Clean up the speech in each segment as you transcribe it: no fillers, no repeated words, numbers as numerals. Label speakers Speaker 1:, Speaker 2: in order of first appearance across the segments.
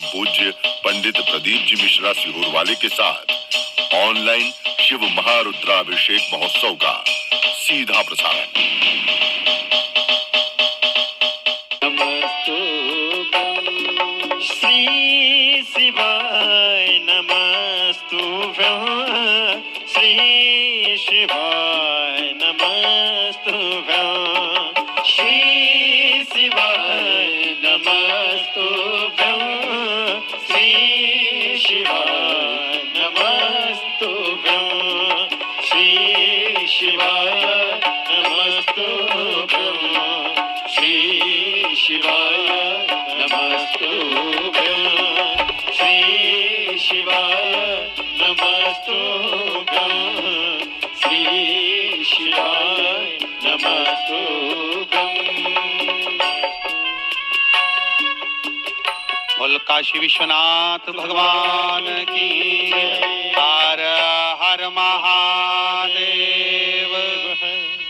Speaker 1: पूज्य पंडित प्रदीप जी मिश्रा सिहोर वाले के साथ ऑनलाइन शिव महारुद्राभिषेक महोत्सव का सीधा प्रसारण।
Speaker 2: श्री शिवाय नमस्तुभ्यं, श्री शिवाय नमस्तुभ्यं, श्री शिवाय नमस्तुभ्यं, श्री शिवाय नमस्तुभ्यं, श्री शिवाय नमस्तुभ्यं, श्री शिवाय नमस्तुभ्यं, श्री शिवाय नमस्तुभ्यं, श्री शिवाय नमस्तुभ्यं।
Speaker 3: बोल काशी विश्वनाथ भगवान की हर हर महादेव।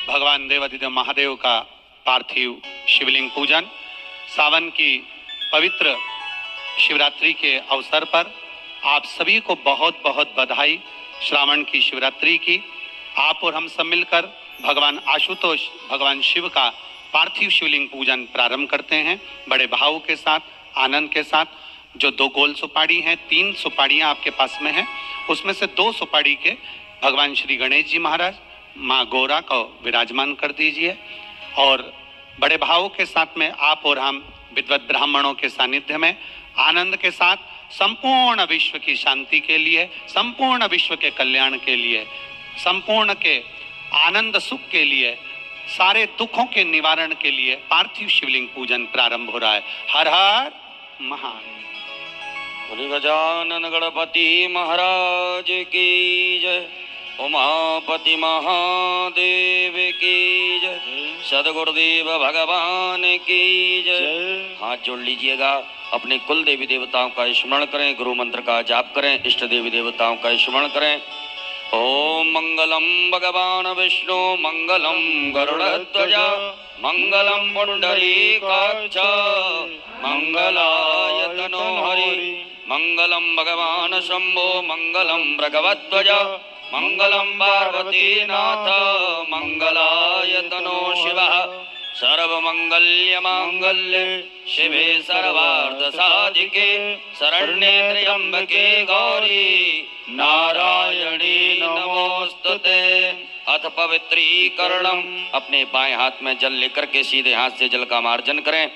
Speaker 3: भगवान देवाधिदेव महादेव का पार्थिव शिवलिंग पूजन सावन की पवित्र शिवरात्रि के अवसर पर आप सभी को बहुत बहुत बधाई। श्रावण की शिवरात्रि की आप और हम सब मिलकर भगवान आशुतोष भगवान शिव का पार्थिव शिवलिंग पूजन प्रारंभ करते हैं बड़े भाव के साथ, आनंद के साथ। जो 2 गोल सुपारी हैं, 3 सुपारियां आपके पास में हैं, उसमें से 2 सुपारी के भगवान श्री गणेश जी महाराज, माँ गौरा को विराजमान कर दीजिए और बड़े भाव के साथ में आप और हम विद्वत ब्राह्मणों के सानिध्य में आनंद के साथ संपूर्ण विश्व की शांति के लिए, संपूर्ण विश्व के कल्याण के लिए, संपूर्ण के आनंद सुख के लिए, सारे दुखों के निवारण के लिए पार्थिव शिवलिंग पूजन प्रारंभ हो रहा है। हर हर महादेव।
Speaker 4: गजानन गणपति महाराज की जय, उमापति महादेव की जय, सदगुरुदेव भगवान की जय। हाथ जोड़ लीजिएगा, अपने कुल देवी देवताओं का स्मरण करें, गुरु मंत्र का जाप करें, इष्ट देवी देवताओं का स्मरण करें। ओम मंगलम भगवान विष्णु, मंगलम गरुड़ध्वज, मंगलम पुंडरीकाक्ष, मंगलाय तनो हरि, मंगलम भगवान शंभो, मंगलम भगवध्वज, मंगलम पार्वतीनाथ, मंगलाय तनो शिवः। सर्वमंगल्य मांगल्ये शिवे सर्वार्थ साधिके, शरण्ये त्र्यंबके गौरी नारायणी नमोस्तुते। अथ पवित्रीकरणम, अपने बाएं हाथ में जल लेकर के सीधे हाथ से जल का मार्जन करें।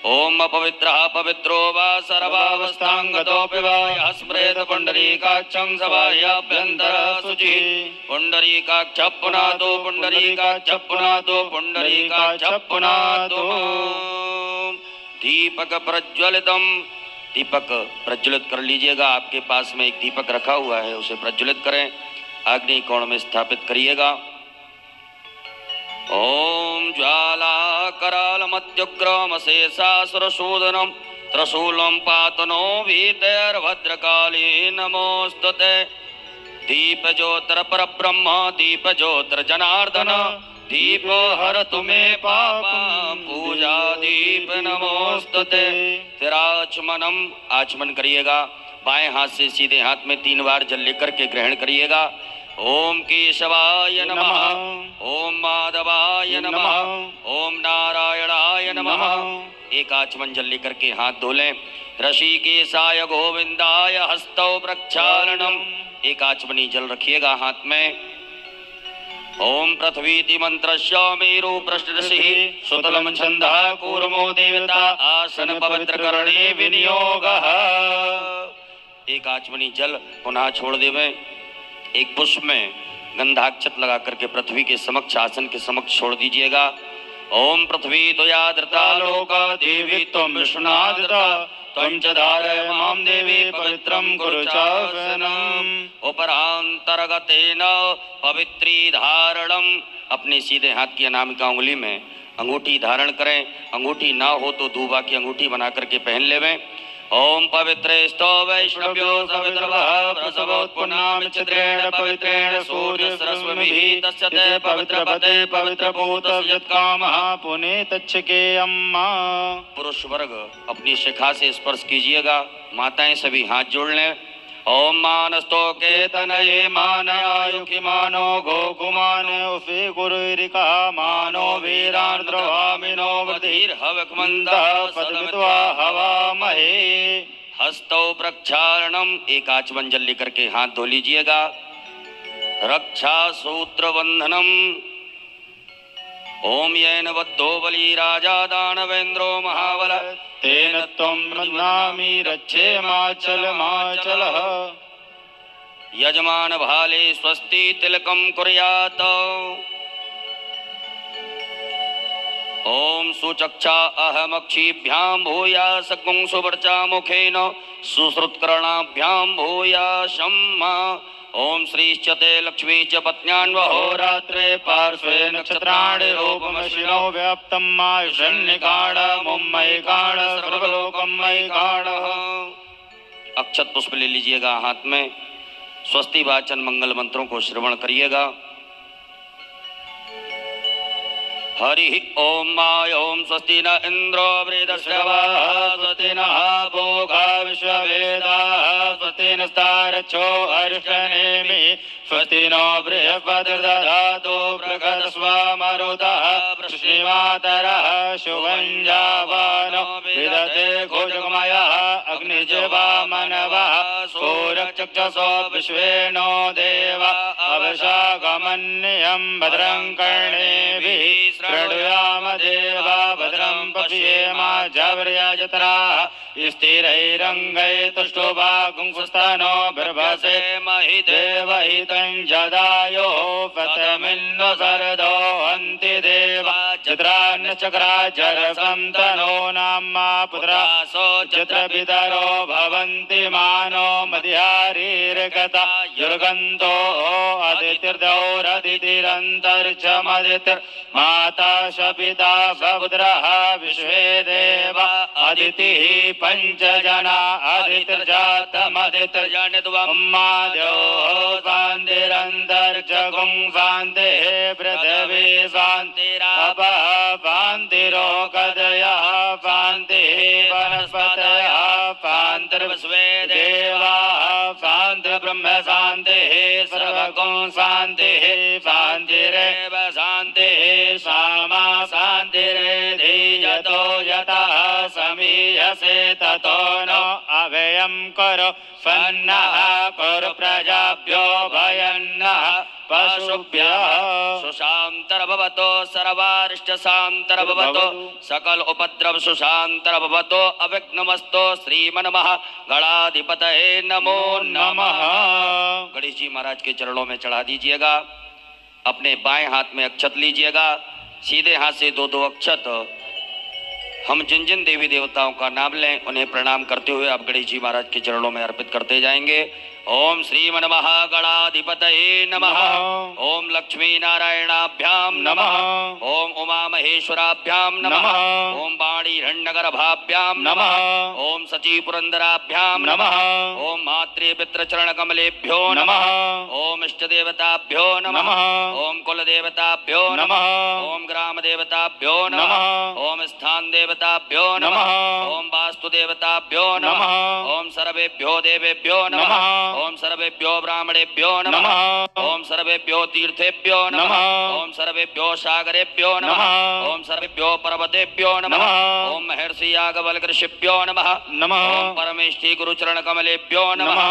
Speaker 4: ओम अपवित्रः पवित्रो वा सर्वावस्थांगतोऽपि वा यः स्मरेत पुंडरीकाक्षं सभायाभ्यन्तरः शुचिः। पुंडरीकाक्ष पुनातो, पुंडरीकाक्ष पुनातो, पुंडरीकाक्ष पुनातो। दीपक प्रज्वलितम, दीपक प्रज्वलित कर लीजिएगा। आपके पास में एक दीपक रखा हुआ है, उसे प्रज्वलित करें, अग्नि कोण में स्थापित करिएगा। ओम ज्वाला कराल मत्युग्रम शेषासुरशोधनम, त्रिशूलम पातनो भीतैर्भद्रकाली नमोस्तुते। दीप ज्योतिर परब्रह्म, दीप ज्योतिर जनार्दन, दीपो हरतु मे पापं, पूजा दीप नमोस्तुते। फिर आचमनम, आचमन करिएगा। बाएं हाथ से सीधे हाथ में 3 बार जल लेकर के ग्रहण करिएगा। ओम केशवाय नमः, ओम माधवाय नमः, ओम नारायणाय नमः। एक आचमन जल लेकर के हाथ धो लें। ऋषिकेशाय गोविंदाय हस्तौ प्रक्षालनम, एक आचमनी जल रखिएगा हाथ में। ओम पृथ्वीति मंत्रस्य मेरु पृष्ठऋषिः, सुतलं छन्दः कूर्मो देवता, आसन पवित्र करणे विनियोगः। एक आचमनी जल पुनः छोड़ देवें। एक पुष्प में गंधाक्षत लगा करके पृथ्वी के समक्ष, आसन के समक्ष छोड़ दीजिएगा। ओम पृथ्वी त्वया धृता लोका, देवी त्वं विष्णुनादिता, त्वं च धारय मां देवी पवित्रं कुरु चासनम्। उपरांतर्गतेन पवित्री धारणम, अपने सीधे हाथ की अनामिका उंगली में अंगूठी धारण करें। अंगूठी ना हो तो दूबा की अंगूठी बना करके पहन लेवें। ओम पवित्रेष्टो वैष्णव्यो सवितर्वः प्रसवोत्पुन्नामिच्छिद्रेण पवित्रेण सूर्य सरस्वमिभिः तस्य ते पवित्रपते पवित्रभूतस्य यत्कामः
Speaker 5: पुनीतच्छके अम्मा।
Speaker 4: पुरुष वर्ग अपनी शिखा से स्पर्श कीजिएगा। माताएं सभी हाथ जोड़ लें। ओम मानस्तो केतनये मानयायुखि मानो गोकुमान
Speaker 5: उफे गुरुरिका मानो वीरान्द्रवामिनो
Speaker 4: वधीर्हवकमन्दः
Speaker 5: पदविद्वा हवामहे।
Speaker 4: हस्तौ प्रक्षालनम, एक आचमन जल लेकर के हाथ धो लीजिएगा। रक्षा सूत्र बंधनम। ओम येन बद्धो बली राजा दानवेन्द्रो महाबल
Speaker 5: तेन त्वं मन्नामि रक्षेमाचलमाचलः।
Speaker 4: यजमान भाले स्वस्ति तिलकम कुर्यात्। ओम सुचक्षा अहमक्षिभ्यां भूयास गुंसुवर्चा मुखेन सुश्रुतकर्णाभ्यां भूयासम्। ओम श्रीश्चते लक्ष्मी च पत्न्यान्वहोरात्रे पार्श्वे नक्षत्राणि रूपमशिनो
Speaker 5: व्याप्तम् आयुषन्निकाण मुम्मयिकाण सर्वलोकमयिकाण।
Speaker 4: अक्षत पुष्प ले लीजिएगा हाथ में। स्वस्ति वाचन मंगल मंत्रों को श्रवण करिएगा। हरि ओम माय ओम स्वस्ति न इंद्रो वृद्धश्रवाः स्वस्ति नः भोगा विश्ववेदाः स्वस्ति नस्तारच्छो अरिष्टनेमि स्वस्ति नो बृहस्पतिर्दधातु बृहस्पतिर्मरुतः वृष्णिमातरः शुभञ्जावानो विदधे घोषगमयः अग्निजवामनवः सूरचक्षुषो विश्वेनो देव अवशागमन्यं भद्रं कर्णेभिः शृणुयाम देवा भद्रं पश्येम जवर्यजत्राः स्थिरैरङ्गैः तुष्टुवागुंसुस्तनो बिर्भसे महि देवहितं जदायो पतमिन्नो सरदो हन्ति देवा जत्रान्यचक्राजरसं तनो नाम्मा पुत्रासो चित्रपितरो भवन्ति मानो मध्यारीर्गता युर्गन्तो अदितिर्दौरदितिरन्तर्चमदितिर्माता शपिता सपुत्रः विश्वे देवा अदितिः पञ्चजना अदितिर्जातमदितिर्जनित्वम्माद्यो शान्तिरन्तर्जगुं शान्तिः पृथिवी शान्तिरापः शान्तिरोगदयः शान्तिः वनस्पतयः शान्तिर्विश्वे देवाः शान्तिर्ब्रह्म शान्तिः सर्वगुं शान्तिः शान्तिरेव शान्तिः सामा शान्तिरेधि यतो यतः समीयसे ततो नो अभयं करो सन्नः कुरु प्रजाभ्यो भयन्नः पशुभ्यः सुशान्तर्भवतो सर्वारिष्टशान्तर्भवतो सकल उपद्रव सुशान्तर्भवतो अविघ्नमस्तो श्रीमन्मः गणाधिपतये नमो नमः। गणेश जी महाराज के चरणों में चढ़ा दीजिएगा। अपने बाएं हाथ में अक्षत लीजिएगा। सीधे हाथ से दो दो अक्षत हम जिन जिन देवी देवताओं का नाम लें उन्हें प्रणाम करते हुए आप गणेश जी महाराज के चरणों में अर्पित करते जाएंगे। ओम श्रीमन्महागणाधिपतये नमः। ओम लक्ष्मी नारायणाभ्याम नमः। ओम उमा महेश्वराभ्याम नमः। ओम वाणी हिरण्यगर्भाभ्याम नमः। ओम सची पुरंदराभ्याम नमः। ओम मातृ पितृ चरण कमलेभ्यो नमः। ओम इष्ट देवताभ्यो नमः। ओम कुल देवताभ्यो नमः। ओम ग्राम देवताभ्यो नमः। ओम स्थान देवताभ्यो नमः। ओम वास्तु देवताभ्यो नमः। ओम सर्वेभ्यो देवेभ्यो नमः। ओम सर्वेभ्यो ब्राह्मणेभ्यो नमः। ओम सर्वेभ्यो तीर्थेभ्यो नमः। ओम सर्वेभ्यो सागरेभ्यो नमः। ओम सर्वेभ्यो पर्वतेभ्यो नमः। ओम महर्षि याज्ञवल्क्य ऋषिभ्यो नमः। ओम परमेष्ठी गुरुचरण कमलेभ्यो नमः।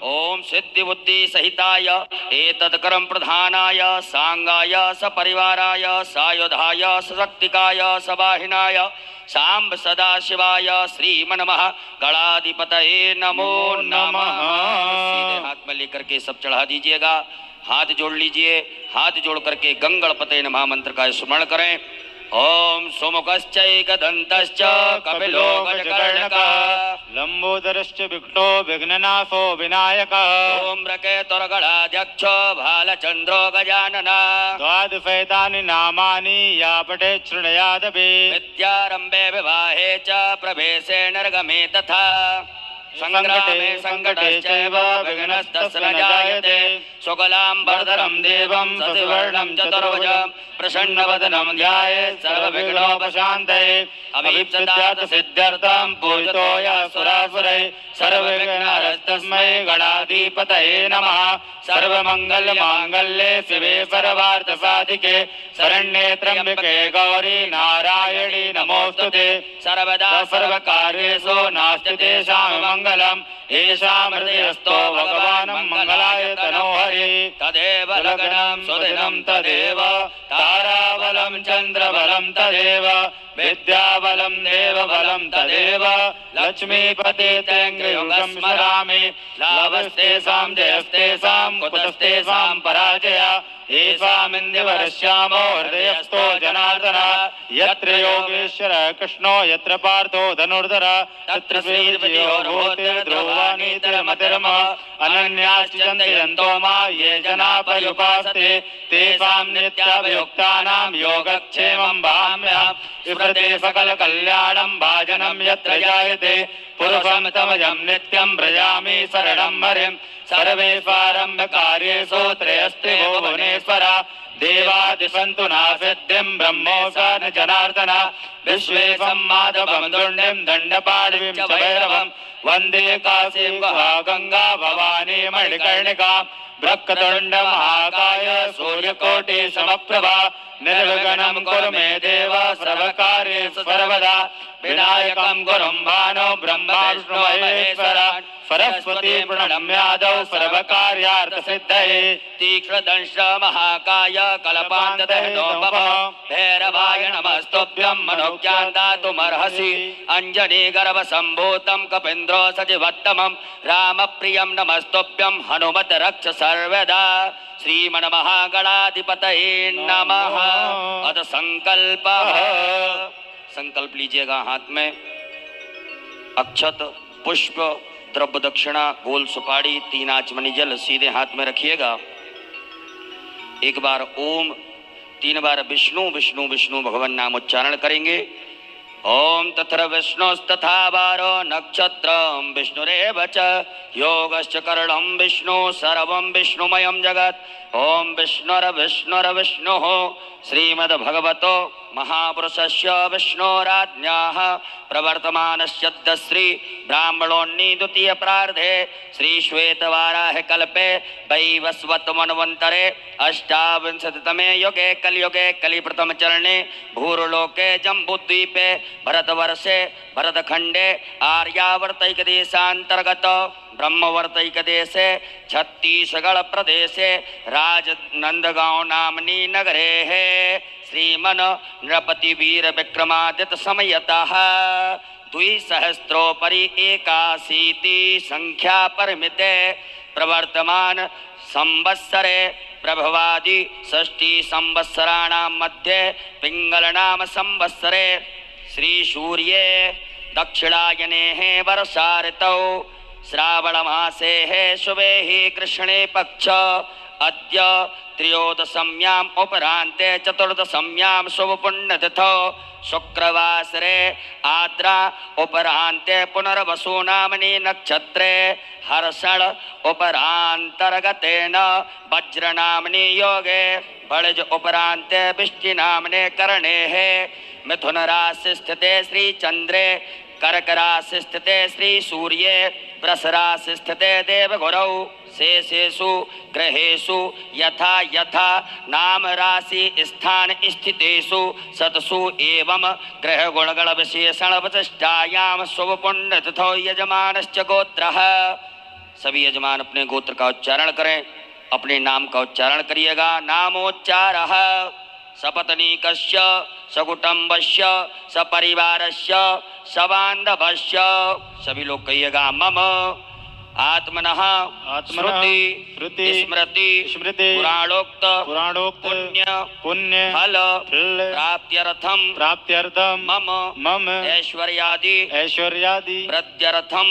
Speaker 4: ओम सिद्धि बुद्धि सहिताय एतत्कर्म प्रधानाय सांगाय सपरिवाराय सायुधाय सशक्तिकाय सवाहिनाय सांब सदा शिवाय श्रीमन्मः गणाधिपतये नमो नमः। सीधे हाथ में लेकर के सब चढ़ा दीजिएगा। हाथ जोड़ लीजिए। हाथ जोड़ करके गंगणपते नमः मंत्र का स्मरण करें। ओम सुमुखश्चैकदन्तश्च कपिलो गजकर्णकः
Speaker 5: लंबोदरश्च विघ्नो विघ्ननाशो विनायकः
Speaker 4: ओम रकेतुर्गणाध्यक्षो भालचन्द्रो गजाननः
Speaker 5: द्वादशैतानि नामानि या पठेत् शृणुयादपि
Speaker 4: विद्यारम्भे विवाहे च प्रवेशे निर्गमे तथा संग्रामे संकटश्चैव विघ्नस्तस्य न जायते शुक्लां वरदं देवं शशिवर्णं चतुर्भुजं प्रसन्नवदनं ध्यायेत् सर्वविघ्नोपशान्तये अभीप्सितार्थ सिद्ध्यर्थं पूजितो यः सुरासुरैः सर्वविघ्नहरस्तस्मै गणाधिपतये नमः सर्वमङ्गलमाङ्गल्ये शिवे सर्वार्थसाधिके शरण्ये त्र्यम्बके गौरी नारायणी नमोस्तुते सर्वदा सर्वकार्येषु नास्ति तेषां मङ्गलम् येषां हृदयस्थो भगवान् मङ्गलाय तनोहरि तदेव लग्नं सुदिनं तदेव ताराबलं चन्द्रबलं तदेव विद्याबलं देवबलं तदेव लक्ष्मीपते तैङ्गयुगं स्मरामि लाभस्तेषां जयस्तेषां कुतस्तेषां पराजय येषामिन्द्रवरश्यामो हृदयस्थो जनार्दन यत्र योगेश्वर कृष्णो यत्र पार्थो धनुर्धर तत्र श्रीर्विजयो ध्रुवानीतिर्मतिर्म अनन्याश्च चिन्तयन्तो मा ये जना पर्युपासते तेषां नित्याभियुक्तानां योगक्षेमं वहाम्यहम् विप्रते सकलकल्याणं भाजनं यत्र जायते पुरुषं तमजं नित्यं व्रजामि शरणं हरिं सर्वेष्वारम्भकार्येषु त्रयस्त्रिभो भुवनेश्वर देवादिसन्तु नासिद्धिं ब्रह्मोऽसार जनार्दन विश्वेशं माधवं दुण्डिं दण्डपाणिं च भैरवं वन्दे काशीं गंगा भवानी मणिकर्णिका ब्रह्मतुण्ड महाकाय सूर्यकोटि समप्रभा निर्विघ्नं कुरु मे देव सर्वकार्येषु सर्वदा विनायकं गुरुं भानो ब्रह्मा विष्णु महेश्वर सरस्वती प्रणम्यादौ सर्वकार्यार्थसिद्धये तीक्ष्णदंश महाकाय कल्पान्ततनोपम भैरवाय नमस्तुभ्यं मनोज्ञान्दातुमर्हसि अञ्जनीगर्भसम्भूतं कपीन्द्रो सचिवत्तमं रामप्रियं नमस्तुभ्यं हनुमत रक्ष सर्वदा श्रीमन्महागणाधिपतये नमः। अथ संकल्पः। संकल्प लीजिएगा हाथ में अक्षत पुष्प द्रव्य दक्षिणा गोल सुपारी 3 आचमनी जल सीधे हाथ में रखिएगा। एक बार ओम 3 बार विष्णु विष्णु विष्णु भगवान नाम उच्चारण करेंगे। ओम तत्र विष्णुस्तथा वारो नक्षत्रं विष्णुरेव च योगश्च करणं विष्णु सर्वं विष्णुमयं जगत्। ओम विष्णुर्विष्णुर्विष्णुः श्रीमद्भगवतो महापुरुषस्य विष्णोराज्ञाः प्रवर्तमानस्य श्री ब्राह्मणोन्नी द्वितीय प्रार्धे श्री श्वेतवाराह कल्पे वैवस्वत मन्वन्तरे अष्टाविंशतितमे युगे कलियुगे कलिप्रथम चरणे भूर्लोके जम्बूद्वीपे भरतवर्षे भरतखण्डे आर्यावर्तैकदेशान्तर्गत ब्रह्मवर्तैकदेशे छत्तीसगढ़ प्रदेशे राजनंदगांव नामनी नगरे है श्रीमन नृपति वीर विक्रमादित्य समयतः 2सहस्रोपरि 81 संख्या परिमिते प्रवर्तमान संवत्सरे प्रभवादि षष्ठी संवत्सराणां मध्ये पिंगलनाम संवत्सरे श्री सूर्ये दक्षिणायने वर्षा ऋतौ श्रावण मासे है शुभे ही कृष्णे पक्ष अद्य त्रयोदशम्याम उपरांते चतुर्दशम्याम शुभ पुण्यतिथौ शुक्रवासरे आद्रा उपरांते पुनर्वसु नामनि नक्षत्रे हर्षण उपरांतर्गतेन वज्र नामनि योगे बड़ज उपरांते बिष्टि नामने करणे है मिथुन राशि स्थिते श्री चंद्रे कर्क राशि स्थिते श्री सूर्ये वृष राशि स्थिते देवगुरौ शेषेषु ग्रहेषु यथा यथा नाम राशि स्थान स्थितेषु सतसु एवं ग्रह गुणगण विशेषण वशिष्ठायाम शुभ पुण्य तिथौ यजमानश्च गोत्रः। सभी यजमान अपने गोत्र का उच्चारण करें। अपने नाम का उच्चारण करिएगा। नामोच्चारः सपत्नीकस्य सकुटुम्बस्य सपरिवारस्य सबान्धवस्य। सभी लोग कहिएगा मम आत्मनः श्रुति स्मृति पुराणोक्त पुण्य फल प्राप्त्यर्थम मम ऐश्वर्यादि वृद्ध्यर्थम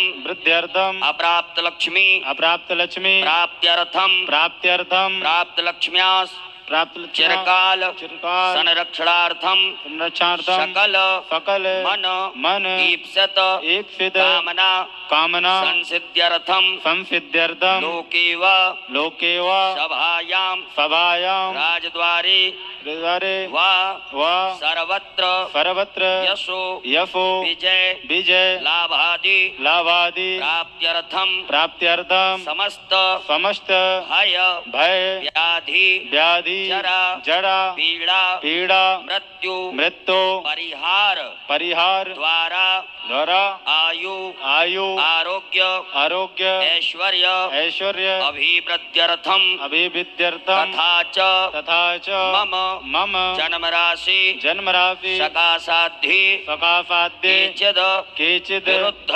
Speaker 4: अप्राप्त लक्ष्मी प्राप्त्यर्थम प्राप्त लक्ष्म्यास्
Speaker 5: प्राप्त लक्षणा
Speaker 3: चिरकाल
Speaker 5: चिरकाल
Speaker 3: संरक्षणार्थम
Speaker 5: संरक्षणार्थम
Speaker 3: सकल
Speaker 5: सकल मन
Speaker 3: ईप्सत
Speaker 5: ईप्सित
Speaker 3: कामना
Speaker 5: कामना
Speaker 3: संसिद्ध्यर्थम
Speaker 5: संसिद्ध्यर्थम
Speaker 3: लोकेव
Speaker 5: लोके व
Speaker 3: सभायां
Speaker 5: सभायां
Speaker 3: राजद्वारे
Speaker 5: द्वारे
Speaker 3: वा
Speaker 5: व
Speaker 3: सर्वत्र
Speaker 5: सर्वत्र
Speaker 3: यशो
Speaker 5: यशो
Speaker 3: विजय
Speaker 5: विजय
Speaker 3: लाभादि
Speaker 5: लाभादि
Speaker 3: प्राप्त्यर्थम
Speaker 5: प्राप्त्यर्थम
Speaker 3: समस्त
Speaker 5: समस्त
Speaker 3: भय
Speaker 5: भय
Speaker 3: व्याधि
Speaker 5: व्याधि
Speaker 3: जरा
Speaker 5: जड़ा
Speaker 3: पीड़ा
Speaker 5: पीड़ा
Speaker 3: मृत्यु
Speaker 5: मृत्यु
Speaker 3: परिहार
Speaker 5: परिहार
Speaker 3: द्वारा
Speaker 5: द्वारा
Speaker 3: आयु
Speaker 5: आयु
Speaker 3: आरोग्य
Speaker 5: आरोग्य
Speaker 3: ऐश्वर्य
Speaker 5: ऐश्वर्य
Speaker 3: अभिवृद्ध्यर्थम
Speaker 5: अभिविद्यर्थम
Speaker 3: तथा च
Speaker 5: मम
Speaker 3: मम जन्म राशि
Speaker 5: जन्म राशि
Speaker 3: सकाशाद्धि
Speaker 5: सकाशाद्ये
Speaker 3: केचिद
Speaker 5: केचिद
Speaker 3: विरुद्ध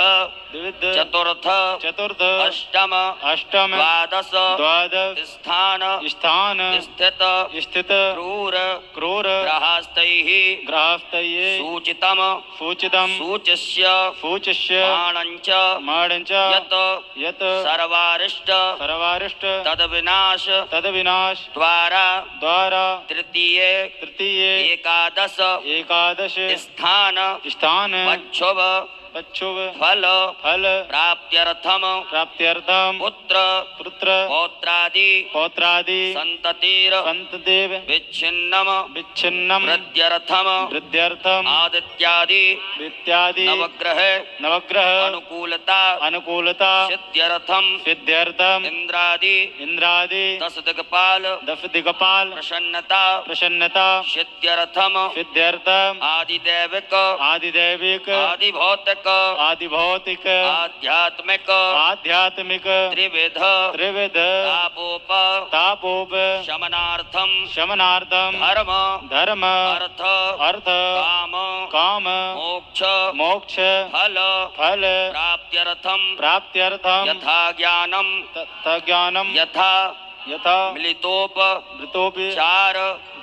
Speaker 5: विविध
Speaker 3: चतुर्थ
Speaker 5: चतुर्थ
Speaker 3: अष्टम
Speaker 5: अष्टम
Speaker 3: द्वादश
Speaker 5: द्वादश
Speaker 3: स्थान
Speaker 5: स्थान
Speaker 3: स्थित
Speaker 5: स्थित
Speaker 3: क्रूर
Speaker 5: क्रूर
Speaker 3: ग्रहस्थैः
Speaker 5: ग्रहस्थये
Speaker 3: सूचितम
Speaker 5: सूचितम
Speaker 3: सूचिष्य
Speaker 5: सूचिष्य
Speaker 3: माणञ्च
Speaker 5: माणञ्च
Speaker 3: यत्
Speaker 5: यत्
Speaker 3: सर्वारिष्ट
Speaker 5: सर्वारिष्ट
Speaker 3: तद्विनाश
Speaker 5: तद्विनाश
Speaker 3: द्वारा
Speaker 5: द्वारा
Speaker 3: तृतीये
Speaker 5: तृतीये
Speaker 3: एकादश
Speaker 5: एकादश
Speaker 3: स्थान
Speaker 5: स्थान
Speaker 3: पच्छुभ
Speaker 5: पच्छुव
Speaker 3: फल
Speaker 5: फल
Speaker 3: प्राप्त्यर्थम
Speaker 5: प्राप्त्यर्थम
Speaker 3: पुत्र
Speaker 5: पुत्र
Speaker 3: पौत्रादि
Speaker 5: पौत्रादि
Speaker 3: संततिर
Speaker 5: संतदेव
Speaker 3: विच्छिन्नम
Speaker 5: विच्छिन्नम
Speaker 3: वृद्ध्यर्थम
Speaker 5: वृद्ध्यर्थम
Speaker 3: आदित्यादि
Speaker 5: इत्यादि
Speaker 3: नवग्रह
Speaker 5: नवग्रह
Speaker 3: अनुकूलता
Speaker 5: अनुकूलता
Speaker 3: सिद्ध्यर्थम
Speaker 5: सिद्ध्यर्थम
Speaker 3: इंद्रादि
Speaker 5: इंद्रादि
Speaker 3: दस दिक्पाल
Speaker 5: दस दिक्पाल
Speaker 3: प्रसन्नता
Speaker 5: प्रसन्नता
Speaker 3: सिद्ध्यर्थम
Speaker 5: सिद्ध्यर्थम
Speaker 3: आदिदैविक
Speaker 5: आदिदैविक
Speaker 3: आदिभौतिक
Speaker 5: आदिभौतिक
Speaker 3: आध्यात्मिक
Speaker 5: आध्यात्मिक
Speaker 3: त्रिविध
Speaker 5: त्रिविध
Speaker 3: तापोप
Speaker 5: तापोप
Speaker 3: शमनार्थम
Speaker 5: शमनार्थम
Speaker 3: धर्म
Speaker 5: धर्म
Speaker 3: अर्थ
Speaker 5: अर्थ
Speaker 3: काम
Speaker 5: काम
Speaker 3: मोक्ष
Speaker 5: मोक्ष
Speaker 3: फल
Speaker 5: फल
Speaker 3: प्राप्त्यर्थम
Speaker 5: प्राप्त्यर्थम
Speaker 3: यथा ज्ञानम
Speaker 5: ज्ञानम
Speaker 3: यथा
Speaker 5: यथा
Speaker 3: मिलितोप
Speaker 5: मृतोपि
Speaker 3: चार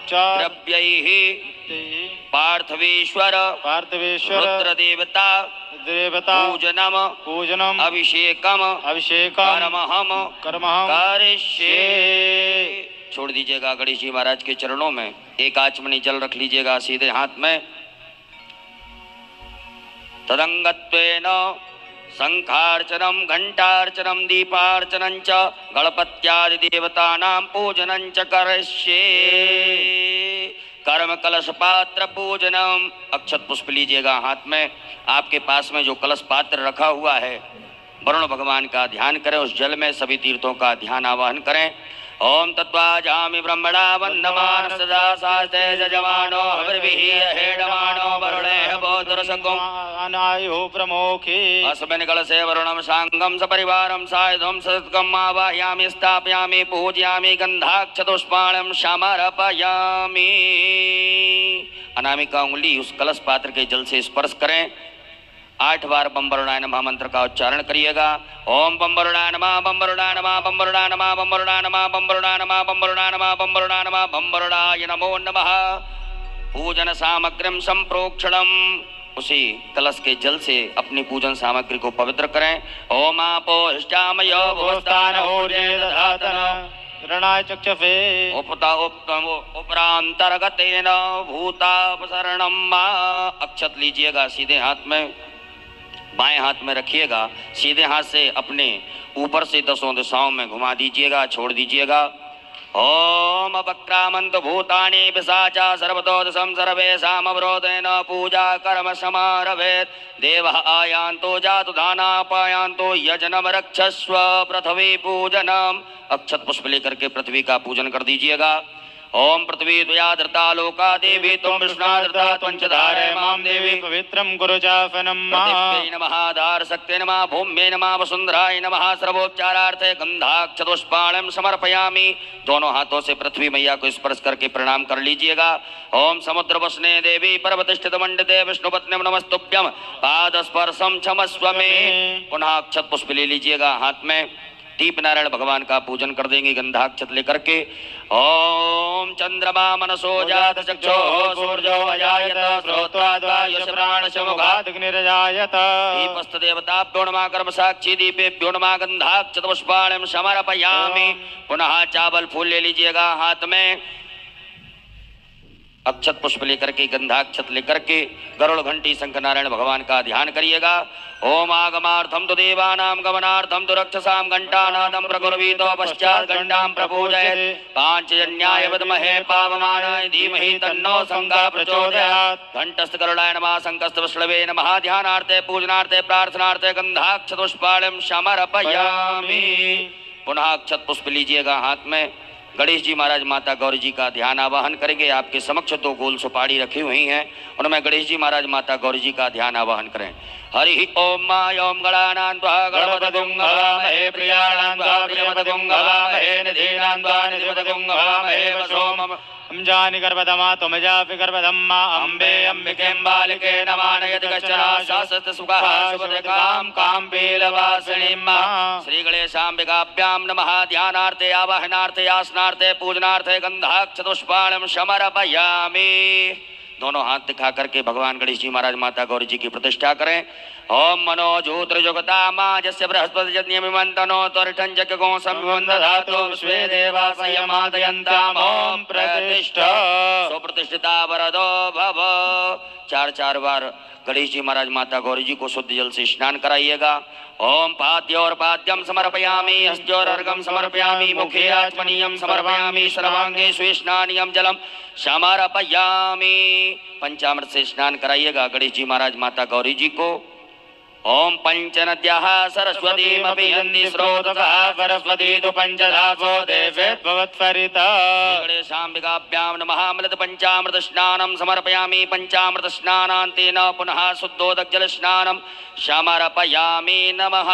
Speaker 5: चार
Speaker 3: द्रव्यैः पार्थवेश्वर
Speaker 5: पार्थवेश्वर
Speaker 3: रुद्रदेवता
Speaker 5: देवता
Speaker 3: पूजनम
Speaker 5: पूजनम
Speaker 3: अभिषेकम
Speaker 5: अभिषेकम
Speaker 3: कर्महम
Speaker 5: कर्महम
Speaker 3: करिष्ये। छोड़ दीजिएगा गणेश जी महाराज के चरणों में, एक आचमनी जल रख लीजिएगा सीधे हाथ में। तदंगत्वेन शंखार्चनम घंटार्चनम दीपार्चनम च गणपत्यादि देवतानां पूजनं च करिष्ये। कर्म कलश पात्र पूजनम, अक्षत पुष्प लीजिएगा हाथ में। आपके पास में जो कलश पात्र रखा हुआ है, वरुण भगवान का ध्यान करें, उस जल में सभी तीर्थों का ध्यान आवाहन करें। ओम तत्वाजामि ब्रह्मणा वंदमान सदा सास्ते जजमानो हविर्भिः हेडमानो वरुणेः बोधुरसकुम
Speaker 5: अनायो प्रमोखे
Speaker 3: अस्मिन् कलशे वरुणं साङ्गं सपरिवारं सायुधं सत्कम् आवाहयामि स्थापयामि पूजयामि गन्धाक्षतुष्पाणं समर्पयामि। अनामिका उंगली उस कलश पात्र के जल से स्पर्श करें। 8 बार बम वरुणाय नमः मंत्र का उच्चारण करिएगा। ओम बम वरुणाय नमः, बम वरुणाय नमः, बम वरुणाय नमः, बम वरुणाय नमः, बम वरुणाय नमः, बम वरुणाय नमः, बम वरुणाय नमः, बम वरुणाय नमो नमः। पूजन सामग्रीम संप्रोक्षणम, उसी कलश के जल से अपनी पूजन सामग्री को पवित्र करें। ओम आपो हिष्टामयो भुवस्थान
Speaker 5: होर्ये दधातन रणाय चक्षुषे
Speaker 3: उपरांतर्गतेन भूतापसरणम मा। अक्षत लीजिएगा सीधे हाथ में, बाएं हाथ में रखिएगा। सीधे हाथ से अपने ऊपर से 10 दिशाओं में घुमा दीजिएगा, छोड़ दीजिएगा। ओम वक्रामंत भूतानि पिशाचा सर्वतो दशम सर्वेषाम् अवरोधेन पूजा कर्म समारभेत्। देवः आयान्तो जातु दानापायान्तो यजनम रक्षस्व पृथ्वी पूजनम। अक्षत पुष्प लेकर के पृथ्वी का पूजन कर दीजिएगा। ओम पृथ्वी द्वया धृता लोका देवी त्वं विष्णा धृता त्वं च धारय मां देवी
Speaker 5: पवित्रं कुरु चाफनं
Speaker 3: पृथिव्यै नमः, धारशक्त्यै नमः, भूम्यै नमः, वसुन्धराय नमः। सर्वोपचारार्थे गंधाक्षतुष्पाणं समर्पयामि। दोनों हाथों से पृथ्वी मैया को स्पर्श करके प्रणाम कर लीजिएगा। ओम समुद्र वसने देवी पर्वतस्थित मंडिते विष्णुपत्नी नमस्तुभ्यं पादस्पर्शं क्षमस्व मे। पुनः अक्षत पुष्प ले लीजिएगा हाथ में। दीप नारायण भगवान का पूजन कर देंगे गंधाक्षत लेकर के। ओम चंद्रमा मनसो जात चक्षो सूर्यो अजायत श्रोत्राद्वायुष
Speaker 5: प्राणशमुखादग्निरजायत।
Speaker 3: दीपस्थ देवताभ्यो नमः, कर्म साक्षी दीपेभ्यो नमः, गंधाक्षत पुष्पाणं समर्पयामि। पुनः चावल फूल ले लीजिएगा हाथ में।
Speaker 4: अक्षत पुष्प लेकर के, गंधाक्षत लेकर के गरुड़ घंटी शंख नारायण भगवान का ध्यान करिएगा। ओम आगमार्थम तो देवानाम गमनार्थम तो रक्षसाम घंटानादम प्रकुर्वीतो पश्चात घंटाम प्रपूजयेत् पांचजन्याय विद्महे पावमानाय धीमहि तन्नो शंखः प्रचोदयात्। घंटस्थ गरुडाय नमः, शंखस्थ विष्णवे नमः। ध्यानार्थे पूजनार्थे प्रार्थनार्थे गंधाक्षत पुष्पाणं समर्पयामि। पुनः अक्षत पुष्प लीजिएगा हाथ में। गणेश जी महाराज माता गौरी जी का ध्यान आवाहन करेंगे। आपके समक्ष 2 गोल सुपारी रखी हुई हैं, उनमें गणेश जी महाराज माता गौरी जी का ध्यान आवाहन करें। हरि ओम मा ओम गणानां त्वा गणपतिं हवामहे, प्रियाणां त्वा प्रियपतिं हवामहे, निधीनां त्वा निधिपतिं हवामहे। वसोम
Speaker 5: जानि गर्भधमा तुमजापि गर्भधम्मा अम्बे अम्बिकें बालिके नमानयति कश्चन शाश्वत सुखः सुखदकां कां पीलवासिनीं।
Speaker 4: श्री गणेशाम्बिकाभ्यां नमः। ध्यानार्थे आवाहनार्थे आसनार्थे पूजनार्थे गंधाक्षत पुष्पाणं समर्पयामि। दोनों हाथ दिखा करके भगवान गणेश जी महाराज माता गौरी जी की प्रतिष्ठा करें। ओम मनोजूत्रजुगता माजस्य बृहस्पति जन्यमिमन्तनो त्वरिठं जगगो संविवन्दधातो विश्वे देवा संयमादयन्ताम्। ओम प्रतिष्ठा सुप्रतिष्ठिता वरदो भव। 4 बार गणेश जी महाराज माता गौरी जी को शुद्ध जल से स्नान कराइएगा। ओम पाद्योर्पाद्यम समर्पयामि, हस्त्योर्घं समर्पयामि, मुखे आचमनीयं समर्पयामि, सर्वांगे स्वेष्णानियं जलम समर्पयामि। पंचामृत से स्नान कराइएगा गणेश जी महाराज माता गौरी जी को। ओम पंचनद्याः सरस्वतीमपि यन्ति स्रोतसः सरस्वती तु पंचधासो देवेद्भवत्फरिता। गणेशाम्बिकाभ्यां नमः। अमृत पंचामृत स्नानं समर्पयामि। पंचामृत स्नानान्तेन पुनः शुद्धोदकजल स्नानं समर्पयामि। नमः।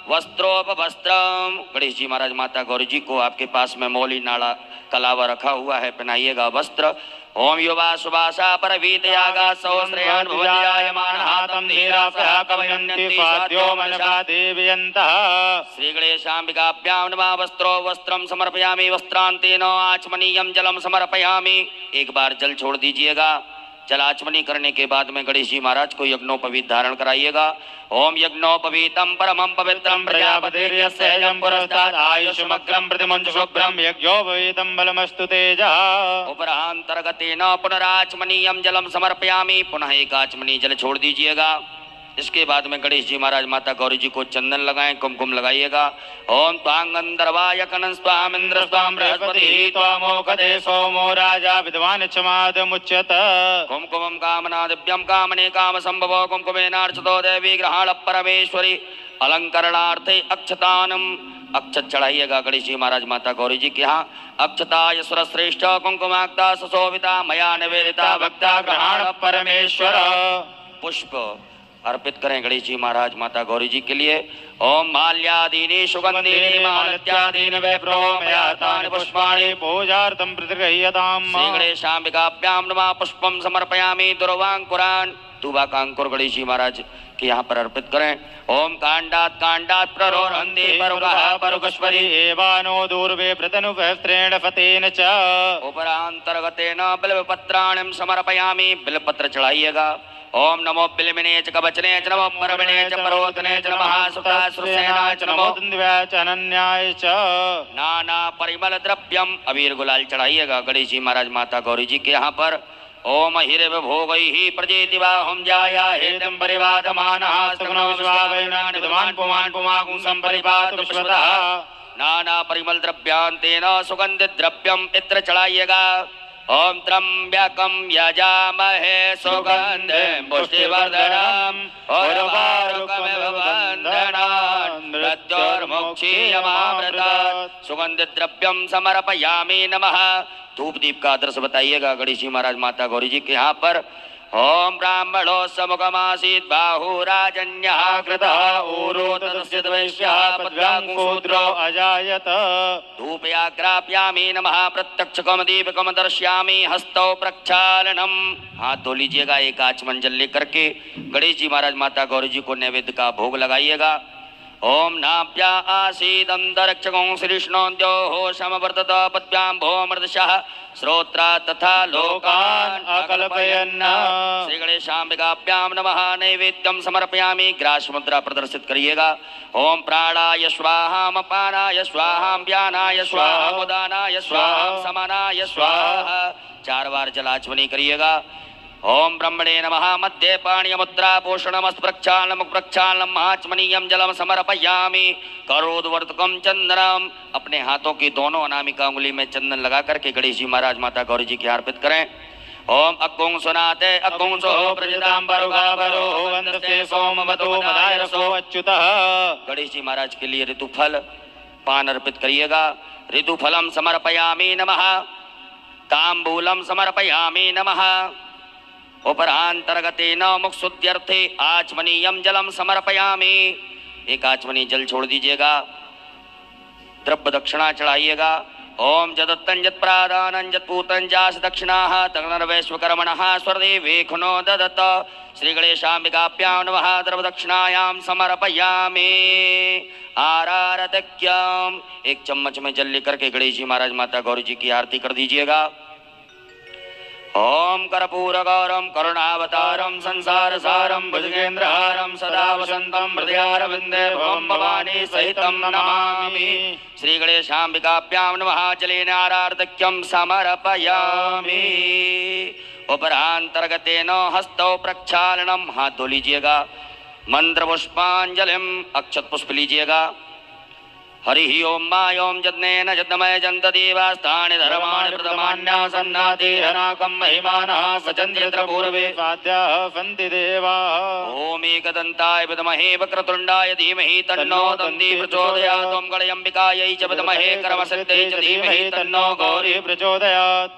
Speaker 4: वस्त्रोपवस्त्रं गणेश जी महाराज माता गौरी जी को आपके पास में मौली नाड़ा कलावा रखा हुआ है, पहनाइएगा वस्त्र। ओम युवा सुभाषा परवीतयागा सहस्रयान भुवनजायमानः तं धीरासः कवयन्ति स्वाद्यो मनसा देवयन्तः। श्री गणेशाम्बिकाभ्यां नमः। वस्त्रो वस्त्रं समर्पयामि, वस्त्रान्तेन आचमनीयं जलं समर्पयामि। एक बार जल छोड़ दीजिएगा। जलाचमनी करने के बाद में गणेश जी महाराज को यज्ञोपवीत धारण कराइएगा। ओम यज्ञोपवीतम परमं पवित्रं प्रजापतिर्यस्यैजं पुरस्तात् आयुष्मग्रं प्रतिमुञ्च शुभ्रं यज्ञोपवीतं बलमस्तु तेजः। उपरांतर्गतेन पुनराचमनीयं जलं समर्पयामि। पुनः एक आचमनी जल छोड़ दीजिएगा। इसके बाद में गणेश जी महाराज माता गौरी जी को चंदन लगाएं, कुमकुम लगाइएगा। ओम त्वांगंधर्वाय कनं स्वाम इंद्र स्वाम बृहस्पति त्वामोकदे सोमो राजा विद्वान क्षमादमुच्यत। कुमकुमं कामना दिव्यं कामने काम संभवो कुमकुमेनार्चितो देवी ग्रहण परमेश्वरी। अलंकरणार्थे अक्षतानम अक्षत चढ़ाइएगा गणेश जी महाराज माता गौरी जी के यहाँ। अक्षताय सुरश्रेष्ठ कुंकुमाक्ता सुशोभिता मया निवेदिता भक्ता ग्रहण परमेश्वर। पुष्प अर्पित करें गणेश जी महाराज माता गौरी जी के लिए। ओम माल्यादीनि सुगंधीनि मालत्यादीनि वैप्रोमयातानि पुष्पाणि
Speaker 5: पूजार्थं प्रतिगृह्यताम्।
Speaker 4: श्री गणेशाम्बिकाभ्यां नमः। पुष्पं समर्पयामि। दुर्वांकुरान् दुबा का अंकुर गणेश जी महाराज के यहाँ पर अर्पित करें। ओम कांडात प्ररोहन्ति परुगः परुगश्वरी
Speaker 5: एवानो दूर्वे प्रतनुवस्त्रेण फतेन च।
Speaker 4: उपरांतर्गतेन बिल्वपत्राणि समर्पयामि। बिल्वपत्र चढ़ाइएगा। ओम नमो बिल्विने च कवचने च नमो परविने च परोधने च नमः सुतासुरसेनाय च नमो
Speaker 5: द्व्याय च अनन्याय च।
Speaker 4: नाना परिमल द्रव्यम अबीर गुलाल चढ़ाइएगा गणेश जी महाराज माता गौरी जी के यहाँ पर। ओम हिरव भोगैः प्रजेति बाहुं जाया हेदं परिवादमानः सुग्नो विश्वावैनानिधमान् पुमान् पुमागुं संपरिपातु विश्वतः। नाना परिमल द्रव्यांतेन सुगंधित द्रव्यम इत्र चढ़ाइएगा। ओम त्र्यंबकं यजामहे सुगंधिं पुष्टिवर्धनम् उर्वारुकमिव बन्धनान् मृत्योर्मुक्षीयमामृतात्। सुगंधित द्रव्यम समर्पयामि। नमः। धूप दीप का आदर्श बताइएगा गणेश जी महाराज माता गौरी जी के यहाँ पर। ओम ब्राह्मणो समुखमासीत् बाहुराजन्यः कृतः ऊरो तस्य वैश्यः पद्व्याङ्गूद्रो अजायत। धूपयाग्राप्यामि। नमः। प्रत्यक्षकं दीपकं दर्शयामि। हस्तौ प्रक्षालनम हाथ धो लीजिएगा। एक आचमन जल लेकर के गणेश जी महाराज माता गौरी जी को नैवेद्य का भोग लगाइएगा। ओम नाभ्या आसीदंतरिक्षगं श्रीष्णोद्योः समवर्तत पद्भ्यां भोमर्दशः श्रोत्रा तथा लोकान् अकल्पयन्। श्री गणेशाम्बिकाभ्यां नमः। नैवेद्यं समर्पयामि। ग्रास मुद्रा प्रदर्शित करिएगा। ओम प्राणाय स्वाहा अपानाय स्वाहा व्यानाय स्वाहा उदानाय स्वाहा समानाय स्वाहा 4 बार जलाचमनी करिएगा। ओम ब्रह्मणे नमः। मध्य पाणिय मुद्रा पोषणमस्तु प्रक्षालनम प्रक्षालनम आचमनीयम जलम समर्पयामि। करोद्वर्तकम चंदनम। अपने हाथों की दोनों अनामिका उंगली में चंदन लगा करके गणेश जी महाराज माता गौरी जी की अर्पित करें। ओम अक्कुं सुनाते अक्कुं सो प्रजताम बरुगाबरो वंदते सोमवतो मदाय रसो अच्युतः। गणेश जी महाराज के लिए ऋतुफल पान अर्पित करिएगा। ऋतुफलम समर्पयामि नमः। तांबूलम समर्पयामि नमः। उपरांतर्गतेन मुक्षुद्यर्थे आचमनीयम जलम समर्पयामि। एक आचमनी जल छोड़ दीजिएगा। द्रव्य दक्षिणा चढ़ाइएगा। ओम जदत्तं जत्प्रादानं जत्पूतं जास दक्षिणाः तग्नर्वैश्वकर्मणः स्वर्देवेखुनो ददत। श्री गणेशाम्बिकाभ्यां नमः। द्रव्य दक्षिणायां समर्पयामि। आरारतक्यम। एक चम्मच में जल लेकर के गणेश जी महाराज माता गौरी जी की आरती कर दीजिएगा। ओम कर्पूरगौरम करुणावतारम संसार सारम भुजगेंद्रहारम सदा वसंतम हृदयारविंदे भवम भवानी सहितम नमामि। श्री गणेशाम्बिकाभ्यां नमः। जलेन आरार्धक्यम समर्पयामि। उपरांतर्गतेन हस्तौ प्रक्षालनम। हाथ धो लीजिएगा। मंत्र पुष्पांजलिम। अक्षत पुष्प लीजिएगा। हरि ओम मा ओम जज्ञेन जज्ञमय जंत देवास्तानि धर्माणि प्रथमान्यासन्नाति हनाकं महिमानः सचन्द्र पूर्वे स्वाद्याः सन्ति देवाः। ओम एकदन्ताय विद्महे वक्रतुण्डाय धीमहि तन्नो दन्ती प्रचोदयात्। ओम गणेशाम्बिकायै च विद्महे कर्मसिद्ध्यै च धीमहि तन्नो गौरी प्रचोदयात्।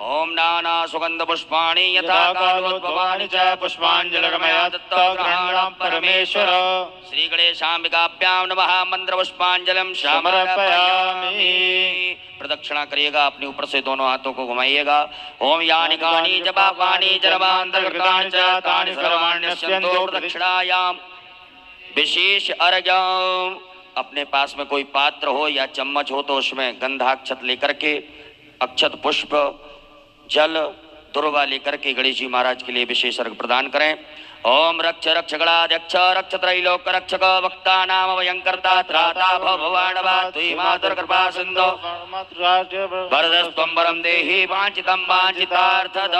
Speaker 4: ओम नाना सुगंध पुष्पाणि यथा कालोद्भवानि च पुष्पांजलिर्मया दत्ता ग्रहाणां परमेश्वर। श्री गणेशाम्बिकाभ्यां नमः। मंत्र पुष्पांजलिं समर्पयामि। प्रदक्षिणा करिएगा। अपने ऊपर से दोनों हाथों को घुमाइएगा। ओम यानि कानि च पापानि जन्मान्तर्गतानि च तानि सर्वाणि नश्यन्तु प्रदक्षिणायां। विशेष अर्घ्यम। अपने पास में कोई पात्र हो या चम्मच हो तो उसमें गंधाक्षत लेकर के अक्षत पुष्प जल दुर्वा लेकर के गणेश जी महाराज के लिए विशेष अर्घ प्रदान करें। ओम रक्ष रक्ष गणाध्यक्ष रक्ष त्रैलोक रक्षक वक्ता नाम भयंकर्ता त्राता भवानवा तुई मातुर कृपा सिंधु वरदस्त्वं वरं देहि वांछितं वांछितार्थद।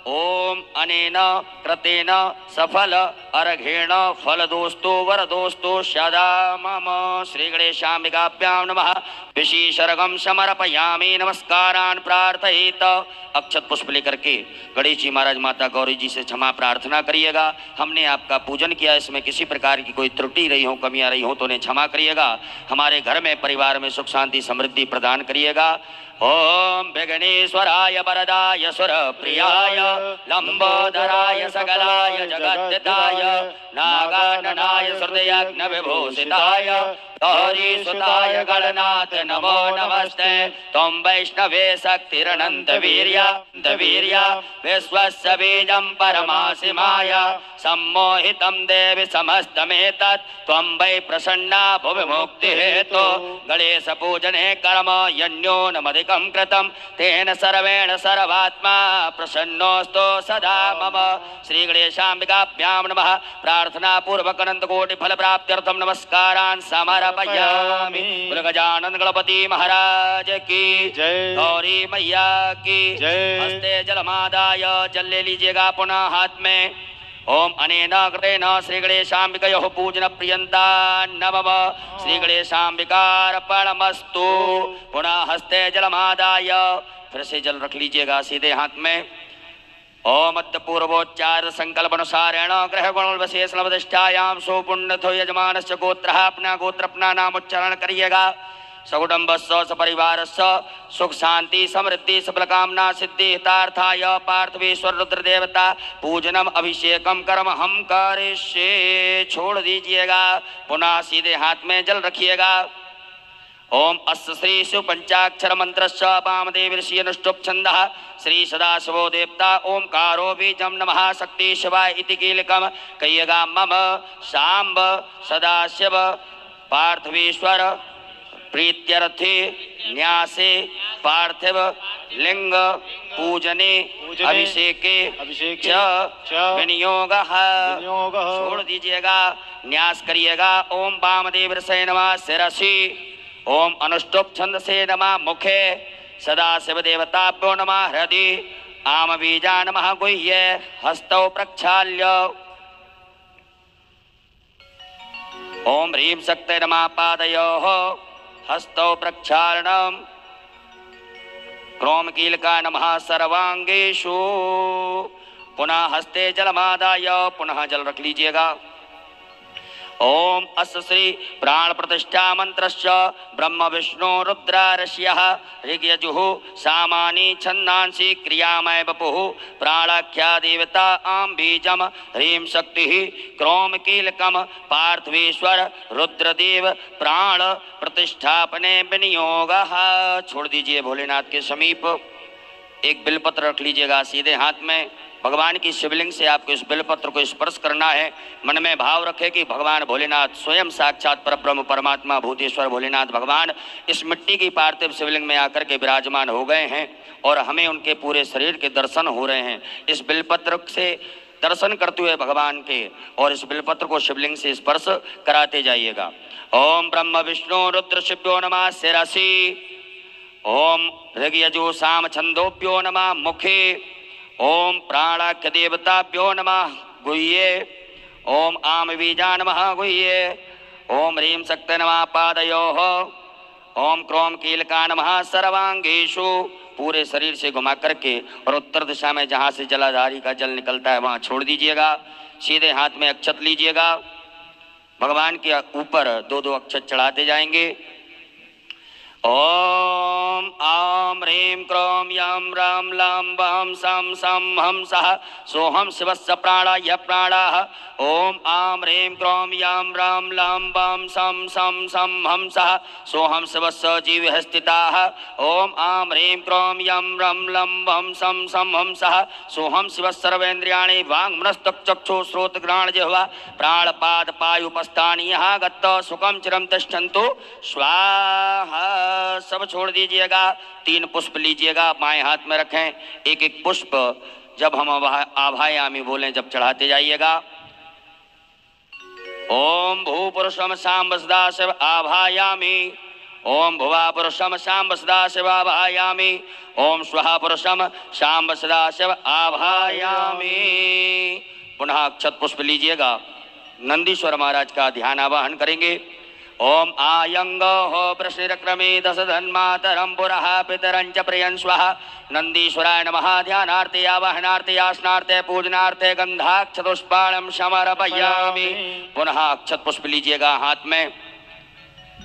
Speaker 4: ओम अनेन कृतेन सफल अर्घेण फलदोस्तु वरदोस्तु सदा मम। श्री गणेशाम्बिकाभ्यां नमः। विशेषर्घं समर्पयामि। नमस्कारान् प्रार्थयेत। अक्षत पुष्प लेकर के गणेश जी महाराज माता गौरी जी से क्षमा प्रार्थना करिएगा। हमने आपका पूजन किया, इसमें किसी प्रकार की कोई त्रुटि रही हो कमियां रही हो तो उन्हें क्षमा करिएगा। हमारे घर में परिवार में सुख शांति समृद्धि प्रदान करिएगा। ओम विघ्नेश्वराय वरदाय सुरप्रियाय लंबोदराय सकलाय जगद्दिताय नागाननाय हृदयाग्न विभूषिताय गौरीसुताय गणनाथ नमो नमस्ते। त्वं वैष्णवे शक्तिरनंत वीर्या विश्वस्य बीजं परमासिमाय सम्मोहितं देवि समस्तमेतत् त्वं वै प्रसन्ना भुवि मुक्तिहेतु। गणेश पूजने कर्म यन्योनमधिकं कृतं तेन सर्वेण सर्वात्मा प्रसन्नोऽस्तु सदा मम। श्री गणेशाम्बिकाभ्यां नमः। प्रार्थना पूर्वक अनंत कोटि फल प्राप्त्यर्थम नमस्कारान् समर्पयामि। गजानन गणपति महाराज की जय। गौरी मैया की जय। हस्ते जलमादाय जल ले लीजिएगा पुनः हाथ में। ओम अनेन कृतेन श्री गणेशाम्बिकयोः पूजन प्रियंता नमः। श्री गणेशाम्बिकार्पणमस्तु। पुनः हस्ते जलमादाय फिर से जल रख लीजिएगा सीधे हाथ में। ओम मध्य पूर्वोच्चार संकल्प अनुसारेण ग्रह गुण विशेष लवदिष्ठायाम सुपुण्यथो यजमानस्य गोत्रः। अपना गोत्र अपना नाम उच्चारण करिएगा। सकुटुम्बस्य सपरिवारस्य सुख शांति समृद्धि सफल कामना सिद्धि हितार्थाय पार्थवेश्वर रुद्र देवता पूजनम अभिषेकम कर्म हम करिष्ये। छोड़ दीजिएगा। पुनः सीधे हाथ में जल रखिएगा। ओम अस्य श्री शिव पंचाक्षर मंत्रस्य वामदेव ऋषि अनुष्टुप छंदः श्री सदाशिवो देवता ओंकारो बीजम नमः शक्ति शिवाय इति कीलकम कहिएगा। मम सांब सदाशिव पार्थवेश्वर प्रीत्यर्थे न्यासे पार्थिव लिंग पूजने अभिषेके च विनियोगः। छोड़ दीजिएगा। न्यास करिएगा। ओम वामदेव ऋषये नमः शिरसि। ओम अनुष्टुप छंद से नमः मुखे सदाशिव देवताभ्यो नमः हृदि आम बीजा नमः गुह्ये हस्तौ प्रक्षाल्य ओम ह्रीं शक्ते नमः पादयोः हस्तौ प्रक्षालनम् क्रोम कीलका नमः सर्वांगेषु पुनः हस्ते जलमादाय पुनः जल रख लीजिएगा। ओम अस्य श्री प्राण प्रतिष्ठा मंत्रस्य ब्रह्म विष्णु रुद्र ऋषयः ऋग्यजुः सामानि छन्दांसि क्रियामय वपुः प्राणाख्या देवता आम बीजम ह्रीं शक्तिः क्रोम कीलकम पार्थिवेश्वर रुद्रदेव प्राण प्रतिष्ठापने विनियोगः। छोड़ दीजिए भोलेनाथ के समीप। एक बिलपत्र रख लीजिएगा सीधे हाथ में। भगवान की शिवलिंग से आपको इस बिलपत्र को स्पर्श करना है। मन में भाव रखे कि भगवान भोलेनाथ स्वयं साक्षात परब्रह्म परमात्मा भूतेश्वर भोलेनाथ भगवान इस मिट्टी की पार्थिव शिवलिंग में आकर के विराजमान हो गए हैं और हमें उनके पूरे शरीर के दर्शन हो रहे हैं। इस बिलपत्र से दर्शन करते हुए भगवान के और इस बिलपत्र को शिवलिंग से स्पर्श कराते जाइएगा। ओम ब्रह्म विष्णु रुद्र शिव्यो नमः शिरसि ओम ऋग्यजु साम छंदोभ्यो नमः मुखे ओम प्राणाख्य देवताभ्यो नमः गुह्ये ओम आम बीजा नमः गुह्ये ओम ह्रीं शक्ते नमः पादयोः ओम क्रोम कीलका नमः सर्वांगेषु। पूरे शरीर से घुमा करके और उत्तर दिशा में जहाँ से जलाधारी का जल निकलता है वहाँ छोड़ दीजिएगा। सीधे हाथ में अक्षत लीजिएगा। भगवान के ऊपर दो दो अक्षत चढ़ाते जाएंगे। ओम आम ह्रीं क्रोम यम रम लम बम सम सम हम सह सोहम शिवस्य प्राणाय प्राणाः ओम आम ह्रीं क्रोम यम रम लम बम सम सम सम हम सह सोहम शिवस्य जीवः स्थिताः ओम आम ह्रीं क्रोम यम रम लम बम सम सम हम सह सोहम शिवस्य सर्वेन्द्रियाणि वाङ् मनस्तक चक्षु श्रोत घ्राण जिह्वा प्राणपाद पायुपस्थानि यहाँ गत्त सुखम चिरम तिष्ठन्तु स्वाहा। सब छोड़ दीजिएगा। 3 पुष्प लीजिएगा, बाएं हाथ में रखें। एक एक पुष्प जब हम आभायामी बोलें जब चढ़ाते जाइएगा। ओम भू पुरुषम शाम सदाशिव आभायामी ओम भुवा पुरुषम शाम सदाशिव आभायामी ओम स्वहा पुरुषम शाम सदाशिव आभायामी। पुनः अक्षत पुष्प लीजिएगा। नंदीश्वर महाराज का ध्यान आवाहन करेंगे। ओम आयंग हो प्रश्नक्रमे दश धन्मातरम पुरः पितरंच प्रियं स्वः नंदीश्वराय नमः। ध्यानार्थे आवाहनार्थे आसनार्थे पूजनार्थे गंधाक्षतुष्पाणं समर्पयामि। पुनः अक्षत पुष्प लीजिएगा हाथ में।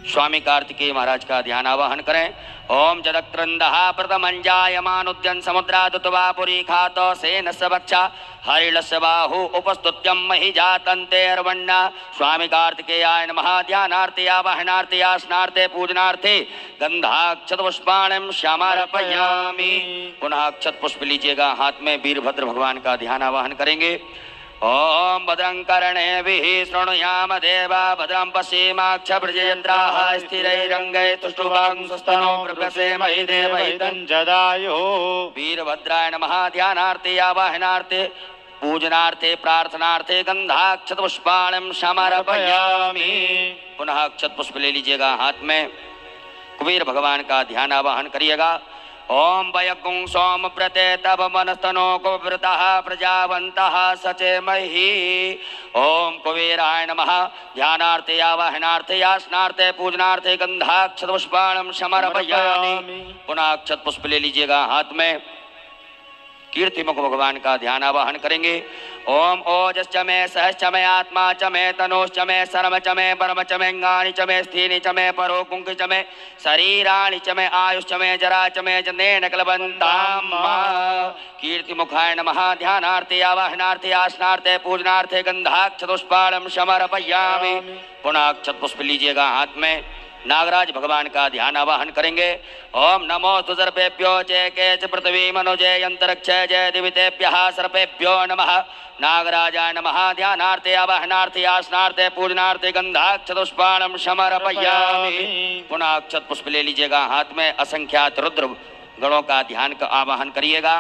Speaker 4: स्वामी कार्तिकेय महाराज का ध्यान आवाहन करें। ओम जदक्रंदः प्रथमंजायमानुद्यन समुद्रादुतवा पुरी खातो सेनस्य वक्षा हरिणस्य बाहु उपस्तुत्यं महि जातन्ते अर्वण्णा। स्वामी कार्तिकेयाय नमः। ध्यानार्थे आवाहनार्थे आसनार्थे पूजनार्थे गंधाक्षत पुष्पाणं समर्पयामि। पुनः अक्षत पुष्प लीजिएगा हाथ में। वीरभद्र भगवान का ध्यान आवाहन करेंगे। ओम भद्रं कर्णेभिः शृणुयाम देवा भद्रं पश्येमाक्षभृजयन्त्राः स्थिरैरङ्गैः तुष्टुवांसस्तनो प्रभसेमहि देवहितं जदायुः। वीरभद्राय नमः। ध्यानार्थे आवाहनार्थे पूजनार्थे प्रार्थनार्थे गंधाक्षत पुष्पाणं समर्पयामि। पुनः अक्षत पुष्प ले लीजिएगा हाथ में। कुबेर भगवान का ध्यान आवाहन करिएगा। ओम वयकुं सोम प्रते तब मनस्तनो कुवृतः प्रजावन्तः सचेमहि। ओम कुबेराय नमः। ध्यानार्थे आवाहनार्थे आसनार्थे पूजनार्थे गंधाक्षत पुष्पाणं समर्पयामि। पुनः अक्षत पुष्प ले लीजिएगा हाथ में। कीर्तिमुख भगवान का ध्यान आवाहन करेंगे। ओम ओजश्च मे सहश्च मे आत्मा च मे तनोश्च मे सर्व च मे परम च मे अंगानि च मे स्थीनि च मे परो कुंक च मे शरीराणि च मे आयुश्च मे जरा च मे जनेन कलबन्ताम्। कीर्तिमुखाय नमः। ध्यानार्थे आवाहनार्थे आसनार्थे पूजनार्थे गंधाक्षत पुष्पाणं समर्पयामि। पुनः अक्षत पुष्प लीजिएगा हाथ में। नागराज भगवान का ध्यान आवाहन करेंगे। ओम नमो सर्पेभ्यो जय के च पृथ्वी मनोजय अंतरिक्ष जय दिवितेभ्यः सर्पेभ्यो नमः। नागराजाय नमः। ध्यानार्थे आवाहनार्थे आसनार्थे पूजनार्थे गंधाक्षत पुष्पाणं समर्पयामि। पुनः अक्षत पुष्प ले लीजिएगा हाथ में। असंख्यात रुद्र गणों का ध्यान का आवाहन करिएगा।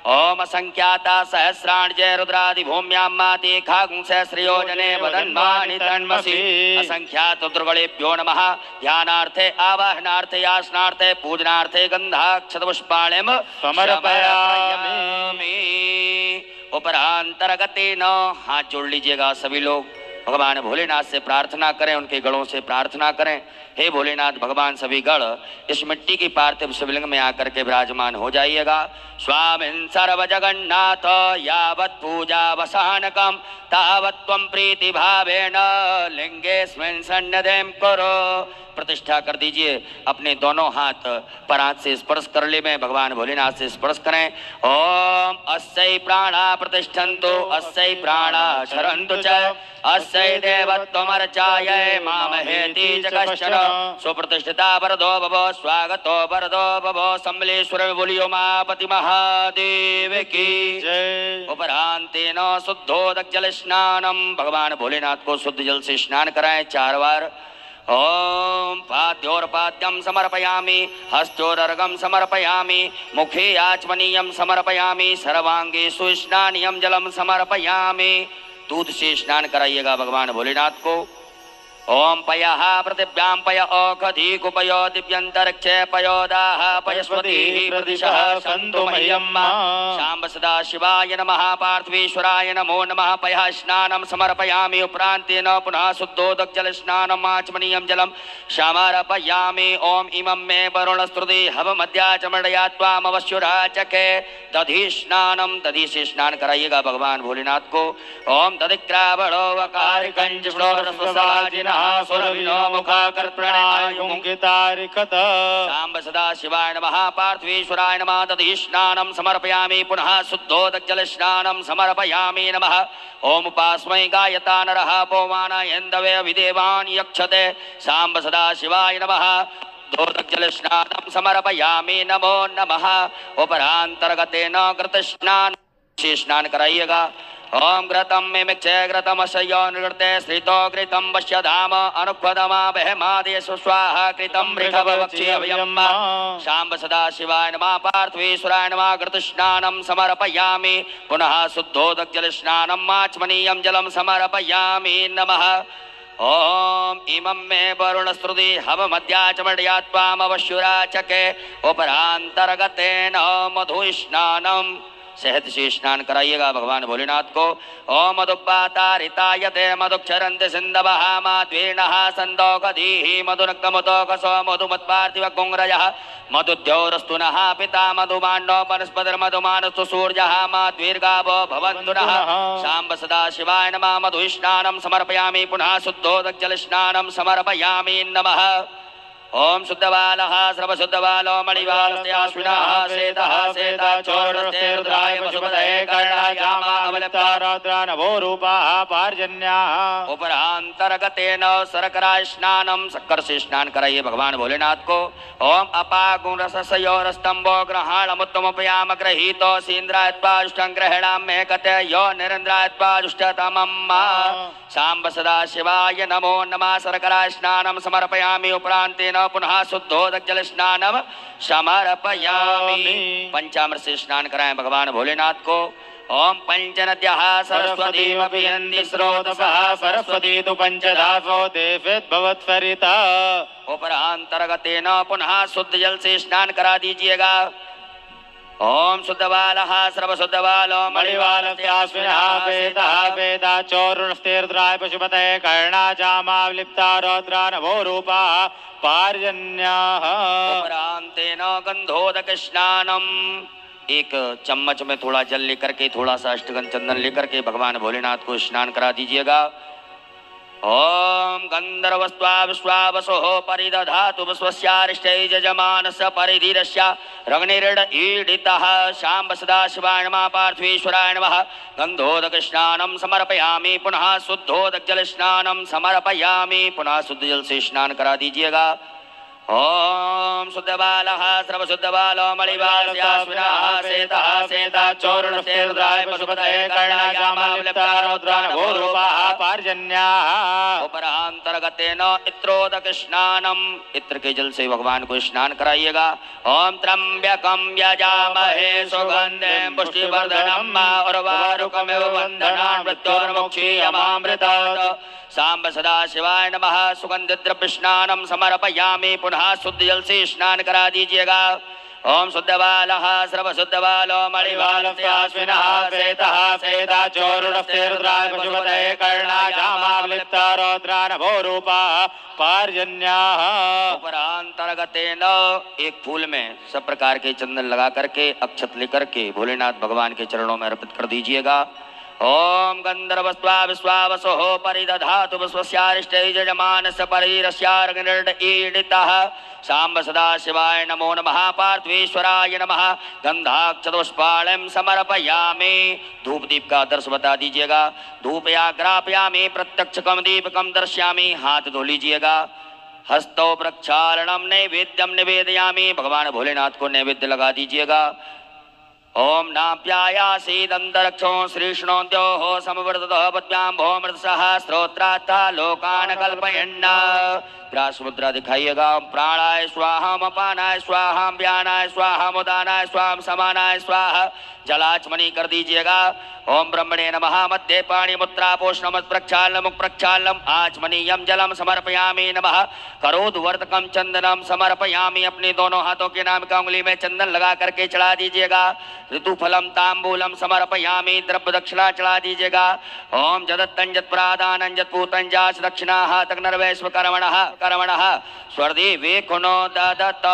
Speaker 4: ओम असंख्याता सहस्राण्य रुद्रादि भूम्यां माते खागुंस श्रियोजने वदन्मानि तन्मसि असंख्यात दुर्गणेभ्यो नमः। ध्यानार्थे आवाहनार्थे यासनार्थे पूजनार्थे गंधाक्षत पुष्पाणिम समर्पयामि। उपरांतरगतेन हाथ जोड़ लीजिएगा सभी लोग। भगवान भोलेनाथ से प्रार्थना करें, उनके गणों से प्रार्थना करें। हे भोलेनाथ भगवान सभी गण इस मिट्टी की पार्थिव शिवलिंग में आकर के विराजमान हो जाइएगा। स्वामिन् सर्व जगन्नाथ यावत् पूजा वसानकम तावत् त्वं प्रीति भावेन लिंगेस्मिन् सन्निधिं कुरु। प्रतिष्ठा कर दीजिए, अपने दोनों हाथ परात से स्पर्श कर ले में भगवान भोलेनाथ से स्पर्श करें। ओम अस्यै प्राणा प्रतिष्ठन्तु अस्यै प्राणा शरन्तु च अस्यै देवत्वमर्चायै मामहेति च कश्चन। सुप्रतिष्ठिता वरदो भव स्वागतो वरदो भव। सम्बलेश्वर बोलियो उमापति महादेव की जय। उपरांतेन शुद्धोदक जल स्नानम। भगवान भोलेनाथ को शुद्ध जल से स्नान कराएं 4 बार। ओम पाद्योर्पाद्यम समर्पयामि हस्तोरर्घं समर्पयामि मुखे आचमनीयं समर्पयामि सर्वांगे सुस्नानियं जलम समर्पयामि। दूध से स्नान कराइएगा भगवान भोलेनाथ को। ओम पयः पृथिव्यां पय औषधि कुपयो दिव्यंतरिक्षे पयोदाः पयस्वती प्रदिशः सन्तु मह्यम्। शाम्ब सदा शिवाय नमः पार्थिवेश्वराय नमो नमः। पयः स्नानं समर्पयामि। उपरांतेन पुनः शुद्धोदक जल स्नानम् आचमनीयं जलं समर्पयामि। ओम इमं मे वरुणस्तुति हवमध्याचमण्डया त्वामवश्युराचके। दधि स्नानम। दधि से स्नान कराइएगा भगवान भोलेनाथ को। ओम दधिक्रावणो वकारिकञ्च षोडशसाजिनः सुरभिनो मुखाकर्प्रणायुंकितारिकत। शाम्ब सदा शिवाय नमः पार्थिवेश्वराय नमः। दधि स्नानं समर्पयामि। पुनः शुद्धोदक जल स्नानं समर्पयामि नमः। ओम उपास्मै गायता नरः पौमानयेन्दवे अभिदेवान् यक्षते। शाम्ब सदा शिवाय नमः। दोदक जल स्नानं समर्पयामि नमो नमः। उपरांतर्गतेन घृत स्नान से स्नान कराइएगा। ओम घृतं मिमिक्षे घृतमशयो निवृत्ते श्रितो घृतं वश्य धाम अनुक्वदमा बहमादेशु स्वाहा कृतं मृगभवक्षे अभयम्। शाम्ब सदा शिवाय नमः पार्थिवेश्वराय नमः। घृत स्नानं समर्पयामि। पुनः शुद्धोदक जल स्नानम् आचमनीयं जलं समर्पयामि नमः। ओम इमं मे वरुणस्तुति हवमध्याचमण्डया त्वामवश्युराचके। उपरांतर्गतेन मधु स्नानम् शहद से स्नान कराइएगा भगवान भोलेनाथ को। ओम मधुपातारितायते मधुक्षरन्ति सिन्धवः माध्वीर्णः सन्दोषधीः मधुनक्कमुतोकसो मधुमत्पार्थिव कुंग्रयः मधुद्यौरस्तुनः पिता मधुमाण्डो वनस्पतिर्मधुमानस्तु सूर्यः माध्वीर्गावो भवन्तु नः। शाम्ब सदा शिवाय नमः। मधु स्नानं समर्पयामि। पुनः शुद्धोदक जल स्नानं समर्पयामि नमः। ओम शुद्धबालः सर्वशुद्धबालो मणिबालस्याश्विनः शेतः शेता चोरस्ते रुद्राय पशुपतये कर्णायामावलिप्ता नभो रूपाः पार्जन्याः। उपरांतर्गतेन शर्करा स्नानं शक्कर से स्नान कराइए भगवान भोलेनाथ को। ओम अपागुणरसयोरस्तंभो ग्रहाणमुत्तमोपयाम गृहीतो सीन्द्रायत्वाजुष्टं ग्रहणाम्ये कते यो निरन्द्रायत्वाजुष्टतमम्। शाम्ब सदा शिवाय नमो नमः। शर्करा स्नानं समर्पयामि। उपरांतेन पुनः शुद्धोदक जल स्नानम समर्पयामि। पंचामृत से स्नान कराएं भगवान भोलेनाथ को। ओम पंचनद्यः सरस्वतीमपि स्रोतसः सरस्वती तु पंचधासो देवेद्भवत्सरिता। उपरांतर्गतेन पुनः शुद्ध जल से स्नान करा दीजिएगा। ओम शुद्धबालः सर्वशुद्धबालो मणिबालस्याश्विनः वेदः वेदा चोरुणस्तेर्द्राय पशुपतये कर्णाजामावलिप्ता रौद्रा नभो रूपाः पार्जन्याः। उपरांतेन गंधोदक स्नानम्। एक चम्मच में थोड़ा जल लेकर के थोड़ा सा अष्टगंध चंदन लेकर के भगवान भोलेनाथ को स्नान करा दीजिएगा। ओम गंधर्वस्त्वा विश्वावसो परिदधातु स्वस्यारिष्टै यजमानस्य परिधीरस्य रग्निर्ड ईडितः। शाम्ब सदा शिवाय नमः पार्थिवेश्वराय नमः। गंधोदक स्नानं समर्पयामि। पुनः शुद्धोदक जल स्नानं समर्पयामि। पुनः शुद्ध जल से स्नान करा दीजिएगा। ओम शुद्ध बालः सर्व शुद्ध बालो मणिबालस्याश्विनः सेतः सेताचोरुणस्ते रुद्राय पशुपतये कर्णायामावलिप्तारोद्रान् भूरूपाः
Speaker 5: पार्जन्याः।
Speaker 4: उपरांतर्गतेन इत्रोदक स्नानम, इत्र के जल से भगवान को स्नान कराइएगा। ओम त्र्यंबकं यजामहे सुगंधिं पुष्टिवर्धनम् उर्वारुकमिव बन्धनान् मृत्योर्मुक्षीयमामृतात्। सांब सदा शिवाय नमः। सुगंधित द्रव्य स्नानम समर्पयामि। पुनः शुद्ध जल से स्नान करा दीजिएगा। ओम शुद्ध बालः सर्व शुद्ध बालो मणिबालस्याश्विनः सेतः सेताचोरुणस्ते रुद्राय पशुपतये कर्णायामावलिप्तारोद्रान् भूरूपाः पार्जन्याः। उपरांतर्गतेन एक फूल में सब प्रकार के चंदन लगा करके अक्षत लेकर के भोलेनाथ भगवान के चरणों में अर्पित कर दीजिएगा। ओम गंधर्वस्त्वा विश्वावसोः परिदधातु विश्वस्यारिष्टे यजमानस्य परिरस्यार्गनिर्डईडितः। सांब सदा शिवाय नमो नमः। पार्थेश्वराय नमः। गंधाक्षतपुष्पाणं समर्पयामि। धूप दीप का आदर्श बता दीजिएगा। धूपयाग्रापयामि प्रत्यक्षकम दीपकम दर्शयामि। हाथ धो लीजिएगा। हस्तौ प्रक्षालनम नैवेद्यम निवेदयामि। भगवान भोलेनाथ को नैवेद्य लगा दीजिएगा। ओम नाप्यायासीदंतरक्षो श्रीष्णोद्योः समवर्ततः पद्भ्यां भौमृतसः स्त्रोत्रात्था लोकान् कल्पयन्ना। ग्रास मुद्रा दिखाइएगा। ओम प्राणाय स्वाहा, अपानाय स्वाहा, व्यानाय स्वाहा, उदानाय स्वाहा, समानाय स्वाहा। जलाचमनी कर दीजिएगा। ओम ब्रह्मणे नमः। मध्य पाणी मुद्रा पोषणम प्रक्षालनम प्रक्षालनम आचमनीयम जलम समर्पयामि नमः। करोद्वर्तकम चंदनम समर्पयामि। अपने दोनों हाथों के नाम का उंगली में चंदन लगा करके चढ़ा दीजिएगा। ऋतुफलम तांबूलम समर्पयामि। द्रव्य दक्षिणा चढ़ा दीजिएगा। ओम जदत्तं जत्प्रादानं जत्पूतं जाच दक्षिणाः तग्नर्वैश्व कर्मणः स्वर्देवे कुनो ददत्।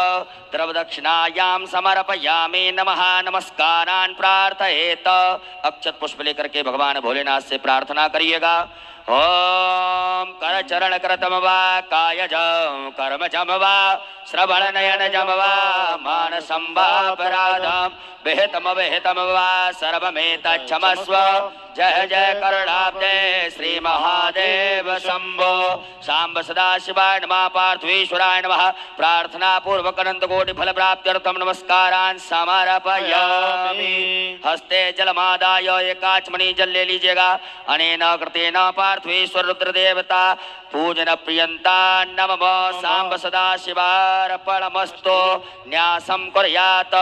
Speaker 4: द्रव्य दक्षिणायां समर्पयामि नमः। नमस्कारान् प्रार्थयेत। अक्षत पुष्प लेकर के भगवान भोलेनाथ से प्रार्थना करिएगा। ओम कर चरण करतम वा कायज कर्मजम वा श्रवण नयनजम वा मानसं वा अपराधं विहितम वा सर्वमेतच्छमस्व। जय जय करुणाब्दे श्री महादेव शंभो। सांब सदा शिवाय नमः। पार्थेश्वराय नमः। प्रार्थना पूर्वक अनंत कोटि फल प्राप्त्यर्थम नमस्कारान् समर्पयामि। हस्ते जलमादाय एकाचमनी जल ले लीजिएगा। अनेन कृतेन पार्थेश्वर रुद्र देवता पूजन प्रियंता नमः। सांब सदा शिवार्पणमस्तु। न्यासं कुर्यात्।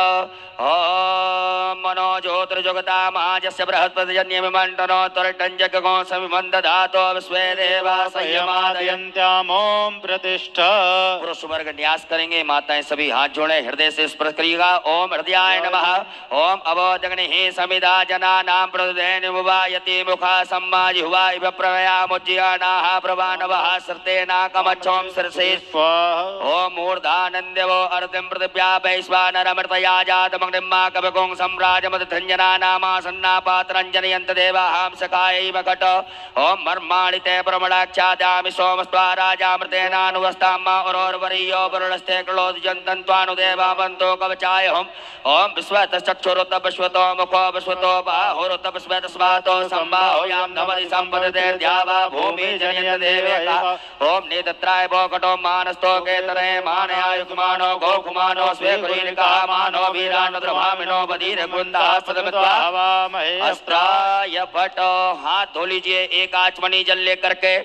Speaker 4: ओम मनो ज्योतिर्जगता महाजस्य बृहस्पतिजन्यमिमण्डनो त्वरिटञ्जगो समिमन्दधातो विश्वे देवा संयमादयन्त्याम्।
Speaker 5: ओम प्रतिष्ठा।
Speaker 4: पुरुष वर्ग न्यास करेंगे। माताएं सभी हाथ जोड़े हृदय से स्पर्श करिएगा। ओम हृदयाय नमः। ओम अवोदग्निः समिधा जनानां प्रदुदेनुवायति मुखा सम्माजिह्वा इव प्रवयामुज्जयानाः प्रवानवः सर्तेनाकमच्छोम शिरसे
Speaker 5: स्वाहा।
Speaker 4: ओम मूर्धानन्द्यवो अर्धिं पृथिव्या वैश्वानरमृतया जातमग्निम्मा कवकुं सम्राजमदधञ्जनानामासन्ना पात्रञ्जनयन्त देवाहां सखायैव घट। ओम मर्माणि ते प्रमणाक्षाद्यामि सोमस्त्वा राजामृतेनानुवस्ताम्मा उरोर्वरीयो वरुणस्ते क्लोदजन्तन्त्वानुदेवावन्तो कवचाय हम। ओम विश्वतश्चक्षुरुत विश्वतो मुखो विश्वतो बाहुरुत विश्वतस्वातो सम्बाहुयां धमनि सम्पदते द्यावा भूमि जनयन्त देवेका। ओम नेतत्राय भोकटो मानस्तो केतरे मानयायुक्मानो गोकुमानो स्वे कुरीरिकः मानो वीरान् द्रभामिनो बधीर गुन्दाः सदमित्वा अस्त्राय भटो। हाथ धो लीजिए। एक आचमनी जल लेकर के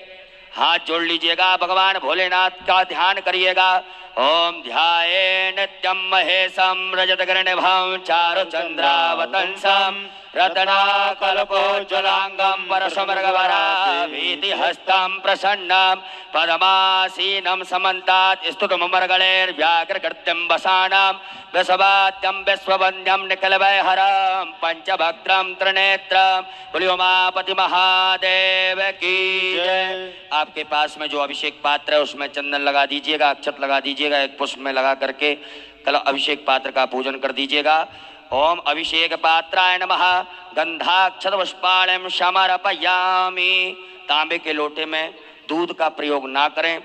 Speaker 4: हाथ जोड़ लीजिएगा। भगवान भोलेनाथ का ध्यान करिएगा। ओम ध्याये नित्यं महेशं रजतगर्णिभं चारुचन्द्रावतंसं रत्नाकल्पोज्ज्वलांगं परशुमृगवराभीतिहस्तं प्रसन्नं पद्मासीनं समन्तात् स्तुतमुमर्गणैर्व्याघ्रकृत्यं वसानं वसवात्यं विश्ववन्द्यं निखिलवैहरं पंचभक्त्रं त्रिनेत्रं बोलियोमापति महादेव की जय। आपके पास में जो अभिषेक पात्र है उसमें चंदन लगा दीजिएगा। अक्षत लगा दीजिएगा। एक पुष्प में लगा करके कल अभिषेक पात्र का पूजन कर दीजिएगा। ओम अभिषेक पात्राय नमः। गंधाक्षत पुष्पाणं समर्पयामि। तांबे के लोटे में दूध का प्रयोग ना करें।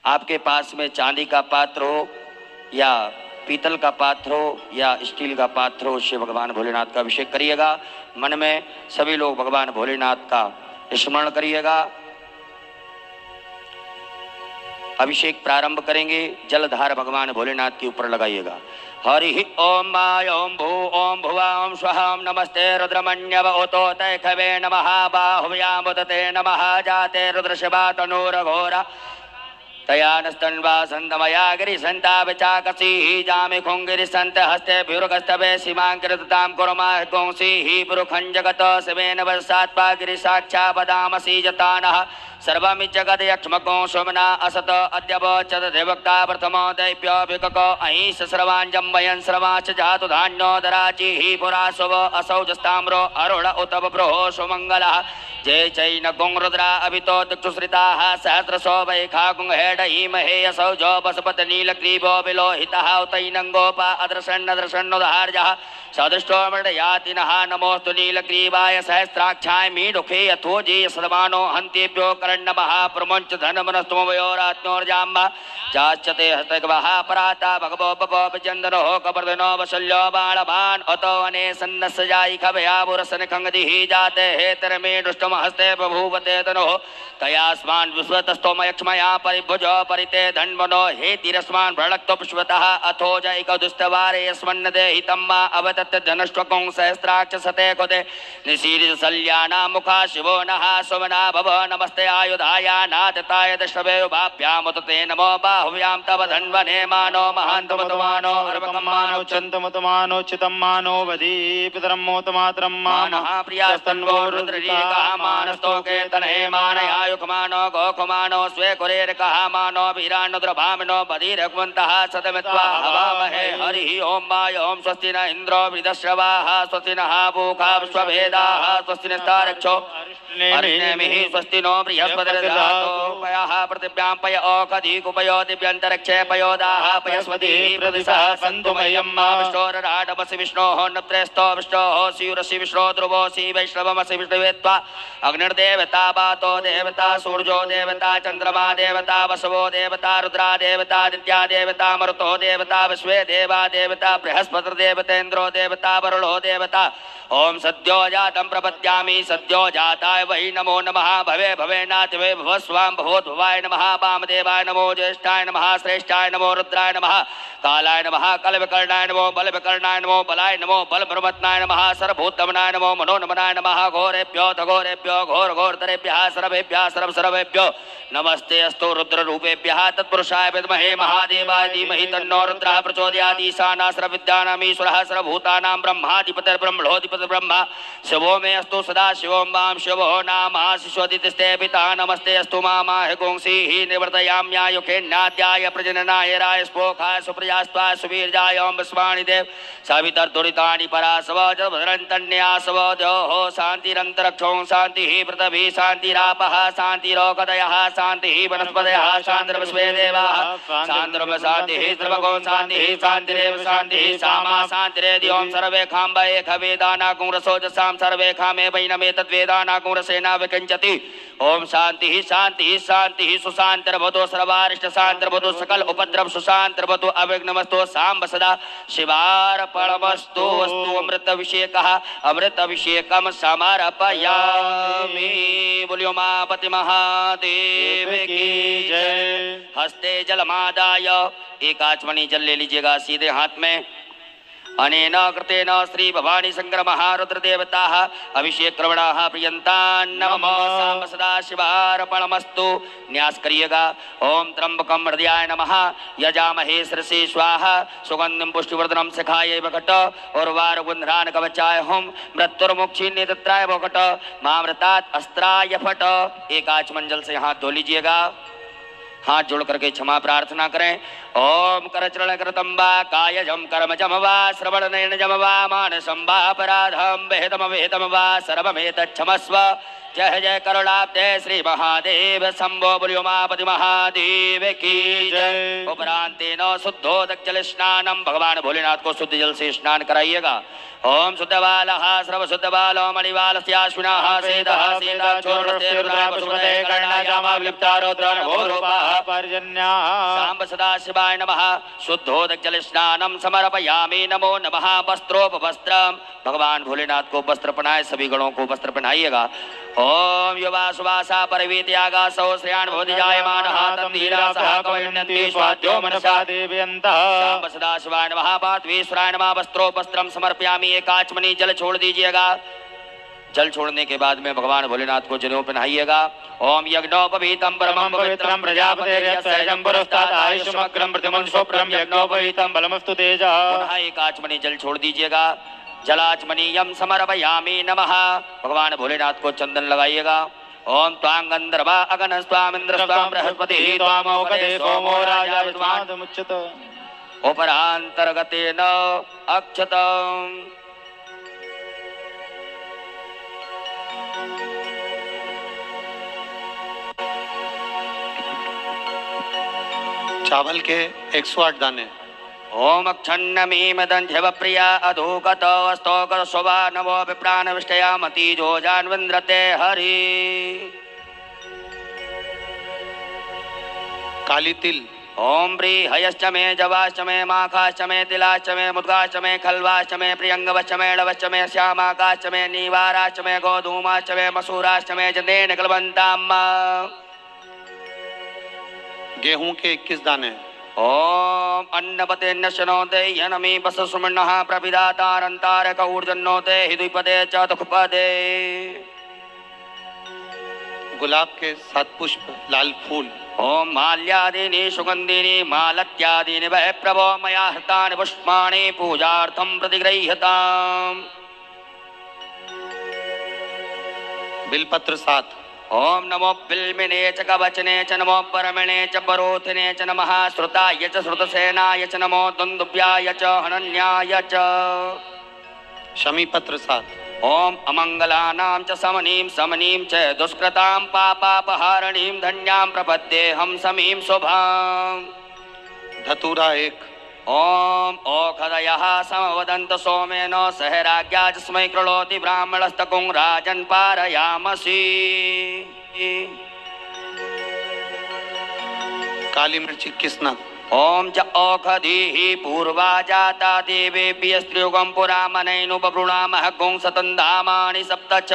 Speaker 4: आपके पास में चांदी का पात्र हो या पीतल का पात्र हो या स्टील का पात्र हो, उससे भगवान भोलेनाथ का अभिषेक करिएगा। मन में सभी लोग भगवान भोलेनाथ का स्मरण करिएगा। अभिषेक प्रारंभ करेंगे। जलधार भगवान भोलेनाथ के ऊपर लगाइएगा। हरि ओम मा ओम भू ओम भुवा ओम स्वः ओम नमस्ते रुद्रमण्यव ओतो तैखवे नमः बाहुव्याम उदते नमः जाते रुद्रशिवा तनूरघोरा तयानस्तन्वा संतमया गिरिसन्तावचाकसी जामि खुङ्गिरिसन्त हस्ते भ्युर्गस्तवे सीमाङ्कृतां कुर्मा गोंसी पुरुखं जगत शिवेन वसात्पा गिरिसाक्षा वदामसि जतानः सर्वमि जगद यक्ष्मको सोमना असत अद्यव चतुर्भक्ता प्रथमो दैप्यो विकक अहि सर्वाञ्जं वयं सर्वाच जातु धान्यो दराचि पुरा शुभ असौ जस्ताम्रो अरुण उतव प्रोहो सुमङ्गलः जय चैन गुंरुद्रा अभितो दिक्षुश्रिताः सहस्रशो वैखा गुंहेड ईमहे असौ जो बसपत नीलग्रीवो विलोहितः उतैनङ्गोपा अदर्शन्नदर्शन्नुदार्यः सदृष्टो मृडयातिनः नमोऽस्तु नीलग्रीवाय सहस्राक्षाय मीढुखे यथो जी सदमानो हन्तेभ्यो करण्डमः प्रमुञ्च धनमनस्तुमवयोरात्नोर्जाम्बा जाच्यते हस्तगवः पराता भगवो बपो विजन्दनो कपर्दनो वशल्यो बाणवान् अतो अने सन्नस्सजायि खभयावुरसन खङ्गदिः जाते हेतरमे दुष्टम हस्ते बभूवते तनोः तयास्मान् विश्वतस्तोमयक्ष्मया परिभुजो परिते धन्वनो हेतिरस्मान् भ्रळक्तो पुष्पतः अथो जैकदुस्तवारे यस्मन्नदे हितं मा अवतत् धनुष्वकुं सहस्राक्ष सते कृते निशीरितसल्याना मुखा शिवो नः सुमना भव नमस्ते आयुधाया नाथताय दशवे उभाभ्यामुतते नमो बाहुव्यां तव धन्वने मानो महान्तमुतमानो अर्वकमानो
Speaker 5: चन्तमुतमानोच्युतं मानो वदीपितरं मोतमातरं मानः
Speaker 4: प्रियास्तन्वो रुद्ररीकः मानस्तोके तनहे मानयायुखमानो गोखमानो स्वे कुरेरकः मानो वीरान्नुद्रभामिनो बधिरघ्वन्तः सतमित्वा हवामहे हरिः ओं माय ओं स्वस्ति न इन्द्रो वृदश्रवाः स्वस्ति नः पूषा विश्ववेदाः स्वस्ति नस्तारक्षो अर्ष्णेमिः स्वस्ति नो बृहस्पतिर्दधातु पयः पृथिव्यां पय ओखधीकुपयो दिव्यन्तरिक्षे पयोदाः पयस्पतिः प्रदिशः सन्तु मह्यं मा विष्णोरराडमसि विष्णोः नप्रेस्तो विष्णोः स्यूरसि विष्णो ध्रुवोऽसि वैष्णवमसि विष्णुवेत्वा अग्निर्देवता वातो देवता सूर्यो देवता चन्द्रमा देवता वसवो देवता रुद्रा देवता आदित्या देवता मरुतो देवता विश्वे देवा देवता बृहस्पतिर्देवतेन्द्रो देवता वरुणो देवता ओम सद्यो जातं प्रपद्यामि सद्यो जाताय वै नमो नमः भवे भवेनाथ वे भवस्वां भवोद्भवाय नमः वामदेवाय नमो ज्येष्ठाय नमः श्रेष्ठाय नमो रुद्राय नमः कालाय नमः कलविकर्णाय नमो बलविकर्णाय नमो बलाय नमो बलप्रमत्नाय नमः सर्वभूतमनाय नमो मनोनमनाय नमः घोरेभ्यो घोरेभ्यो घोर घोरतरेभ्यः सर्वेभ्यः सर्वसर्वेभ्यो नमस्ते अस्तु रुद्ररूपेभ्यः तत्पुरुषाय विद्महे महादेवाय धीमहि तन्नो रुद्रः प्रचोदयात् ईशानः सर्वविद्यानामीश्वरः सर्वभूतानां ब्रह्माधिपतिर्ब्रह्मणोऽधिपतिर्ब्रह्मा शिवो मे अस्तु सदा शिवों वां शिवो नाम शिशोदितस्ते पिता नमस्ते अस्तु मामाह गुंसीः निवर्तयाम्यायुखेन्नाद्याय प्रजननाय राय स्पोखाय सुप्रजास्त्वाय सुवीर्याय ओं विश्वाणि देव सावितर्दुरितानि परासव जलभद्रन्तन्यासव द्योः शान्तिरन्तरिक्षों शान्तिः पृथिवी शान्तिरापः शान्तिरोगदयः शान्तिः वनस्पतयः शान्तिर्विश्वे देवाः शान्तिर्ब्रह्म शान्तिः सर्वगो शान्तिः शान्तिरेव शान्तिः सामा शान्तिरेद्यों सर्वे खाम्ब एक वेदानाकुंरसोजसां सर्वे खामे वैनमेतद्वेदानाकुंरसेना विकिञ्चति ओम शान्तिः शान्तिः शान्तिः सुशान्तिर्भवतु सर्वारिष्ट शान्तिर्भवतु सकल उपद्रव सुशान्तिर्भवतु अविघ्नमस्तु साम्ब सदा शिवार्पणमस्तु वस्तु अमृतभिषेकः अमृतभिषेकं समर्पयामि। बोलियो उमापति महादेव की जय। हस्ते जलमादाय एक आचमनी जल ले लीजिएगा सीधे हाथ में। अनेन कृतेन श्री भवानी शंकर महारुद्र देवताः अभिषेक क्रमणाः प्रियन्तान् नमः साम्ब सदा शिवार्पणमस्तु। न्यास करिएगा। ओम त्र्यंबकं हृदयाय नमः यजामहे शिरसि स्वाहा सुगंधिं पुष्टिवर्धनम शिखायै वकट उर्वारुगुन्ध्रान् कवचाय हुम मृत्युर्मुक्षिन्ने तत्राय वकट मामृतात् अस्त्राय फट। एक आचमन जल से हाथ धो लीजिएगा। हाथ जोड़ करके क्षमा प्रार्थना करें। ओम करचरण कृतं वा कायजं कर्मजं वा श्रवण नयनजं वा मानसं वा अपराधं विहितं वा सर्वमेतच्छमस्व। जय जय करुणाब्दे श्री महादेव शंभो। बोलियो उमापति महादेव की जय। उपरांतेन शुद्धोदक जल स्नानम भगवान भोलेनाथ को शुद्ध जल से स्नान कराइएगा। ओम शुद्ध बालः सर्व शुद्ध बालो मणिवालस्याश्विनः सेदः सेदा चोरस्ते रुद्राय पशुपते कर्णायामा विलिप्ता रुद्रान् भोरूपाः
Speaker 5: पर्जन्याः।
Speaker 4: साम्ब सदा शिवाय नमः। शुद्धोदक जल स्नानम समर्पयामि। नमो नमः। वस्त्रोपवस्त्रम भगवान भोलेनाथ को वस्त्र पहनाए। सभी गणों को वस्त्र पहनाइएगा। ओम युवा सुवासा परवीत्यागा सौ श्रेयान भवति जायमानः तन्धीरा सह कवयन्ति स्वाद्यो मनसा
Speaker 5: देवयन्तः
Speaker 4: शाम सदा शिवाय नमः पार्थवीश्वराय नमः वस्त्रोपस्त्रम समर्पयामि। एक आचमनी जल छोड़ दीजिएगा। जल छोड़ने के बाद में भगवान भोलेनाथ को जनेऊ पहनाइएगा। ओम यज्ञोपवीतम परमं पवित्रं प्रजापतेर्यस्सहजं पुरस्तात् आयुष्मग्रं प्रतिमं स्वप्रं यज्ञोपवीतम बलमस्तु तेजः। पुनः एक आचमनी जल छोड़ दीजिएगा। जलाचमनीयम समर्पयामि नमः। भगवान भोलेनाथ को चंदन लगाइएगा। ओम त्वां गंधर्वा अगन स्वाम इंद्र स्वाम बृहस्पति त्वामोकदे सोमो राजा विद्वान्
Speaker 5: मुच्यत
Speaker 4: उपरांतर्गतेन अक्षतम्।
Speaker 3: चावल के 108 दाने।
Speaker 4: ओम अक्षन्नमीम दंध्यव प्रिया अधोगत स्तोकर शोभा नवो विप्राण विष्टया मती जो जानवन्द्रते हरि।
Speaker 3: काली तिल।
Speaker 4: ओम ब्रीहयश्च मे जवाश्च मे माखाश्च मे तिलाश्च मे मुद्गाश्च मे खल्वाश्च मे प्रियंगवश्च मे लवश्च मे श्यामाकाश्च मे नीवाराश्च मे गोधूमाश्च मे मसूराश्च मे जनेन कलवन्ताम्।
Speaker 3: गेहूं के 21 दाने।
Speaker 4: ओम अन्नपते नशनोते यनमी बससुमन्नः प्रविदातारन्तारक ऊर्जन्नोते हिद्विपदे च दुःखपदे।
Speaker 3: गुलाब के 7 पुष्प लाल फूल।
Speaker 4: ओम माल्यादीनि सुगंधिनी मालत्यादीनि वै प्रभो मया हृतानि पुष्पाणि पूजार्थं प्रतिगृह्यताम्।
Speaker 3: बिलपत्र 7।
Speaker 4: ओम नमो बिल्मिने च कवचने च नमो परमणे च परोथिने च नमः श्रुताय च श्रुतसेनाय च नमो दुन्दुभ्याय च हनन्याय च।
Speaker 3: शमीपत्र 7।
Speaker 4: ओम अमंगलानां च समनीं समनीं च दुष्कृतां पापापहारणीं धन्यां प्रपद्येऽहं समीं शुभाम्।
Speaker 3: धतूरा 1।
Speaker 4: ओम ओखदयः समवदन्त सोमेन सह राज्ञा तस्मै कृणोति ब्राह्मणस्तकुं राजन् पारयामसि।
Speaker 3: काली मिर्च 21 नग।
Speaker 4: ओम च ओखधीः पूर्वा जाता देवेभ्यः स्त्रियुगं पुरा मनैनुपवृणामः गुं सतन्धामानि सप्त च।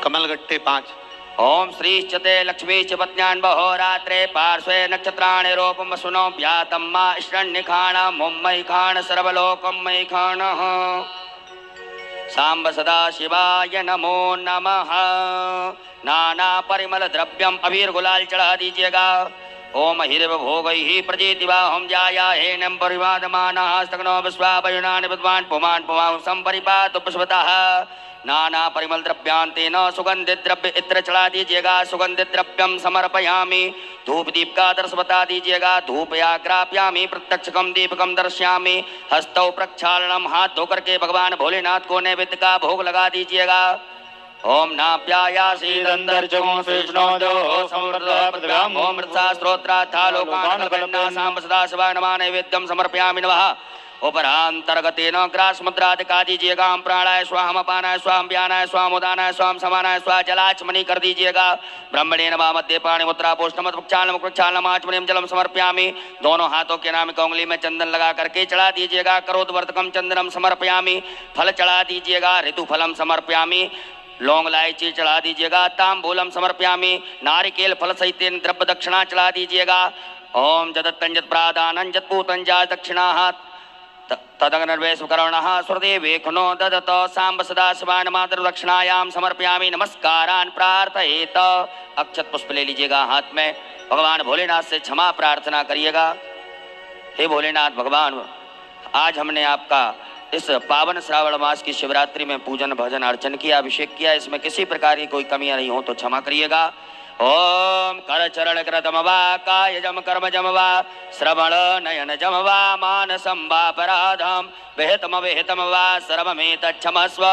Speaker 3: कमलगट्टे 5।
Speaker 4: ओम श्रीश्च ते लक्ष्मीश्च पत्न्यान् बहोरात्रे पार्श्वे नक्षत्राणि रूपं सुनो व्यातं मा इष्टन्निखाणं मुम्मयि खाण सर्वलोकं मयि खाणः। सांब सदा शिवाय नमो नमः। नाना परिमल द्रव्यम अबीर गुलाल चढ़ा दीजिएगा। ओम हिरव भोगैः प्रजेतिवाहं जायाहेनं परिवादमानः स्तग्नो विश्वावयुनानि विद्वान् पुमान् पुमां संपरिपातु पुष्पतः। नाना परिमल द्रव्यांतेन सुगंधित द्रव्य इत्र चढ़ा दीजिएगा। सुगंधित द्रव्यम समर्पयामि। धूप दीप का दर्श बता दीजिएगा। धूपयाग्राप्यामि प्रत्यक्षकम दीपकम दर्शयामि। हस्तौ प्रक्षालनम हाथ धोकर के भगवान भोलेनाथ को नैवेद्य का भोग लगा दीजिएगा। ओम नाप्यायासीदंदर्जगो विष्णोदो समृद्धः पृथ्व्याम् ओम मृत्सा स्तोत्राथा लोकान् कल्पन्ना सांब सदा शिवाय नमः नैवेद्यम समर्पयामि नमः। उपरांतर्गतेन ग्रास मुद्रा दिखा दीजिएगा। हम प्राणाय स्वाम अपानाय स्वाम व्यानाय स्वाम उदानाय स्वाम समानाय स्वा जलाचमनी कर दीजिएगा। ब्रह्मणे नमः मध्य पाणि मुद्रा पोष्टमत प्रक्षालनम आचमनीयम जलम समर्पयामि। दोनों हाथों के नाम की उंगली में चंदन लगा करके चढ़ा दीजिएगा। करोदवर्तकम चंदनम समर्पयामि। फल चढ़ा दीजिएगा। ऋतु फलम समर्पयामि। लौंग इलायची चढ़ा दीजिएगा। तांबूलम समर्पयामि। नारिकेल फल सहित द्रव्य दक्षिणा चढ़ा दीजिएगा। ओम जदत्तंजत प्रादानं जत्पूतंजा दक्षिणा तदग्नर्वेशकर्णः सुरदेवेखनो ददत सांब सदा शिवाय नमः दक्षिणायाम समर्पयामि। नमस्कारान् प्रार्थयेत। अक्षत पुष्प ले लीजिएगा हाथ में। भगवान भोलेनाथ से क्षमा प्रार्थना करिएगा। हे भोलेनाथ भगवान, आज हमने आपका इस पावन श्रावण मास की शिवरात्रि में पूजन भजन अर्चन किया, अभिषेक किया। इसमें किसी प्रकार की कोई कमियां नहीं हो तो क्षमा करिएगा। ओम कर चरण कृतम वा काय जम कर्म जम वा श्रवण नयन जम वा मानसं वापराधम विहितम विहितम वा सर्वमेतच्छमस्व।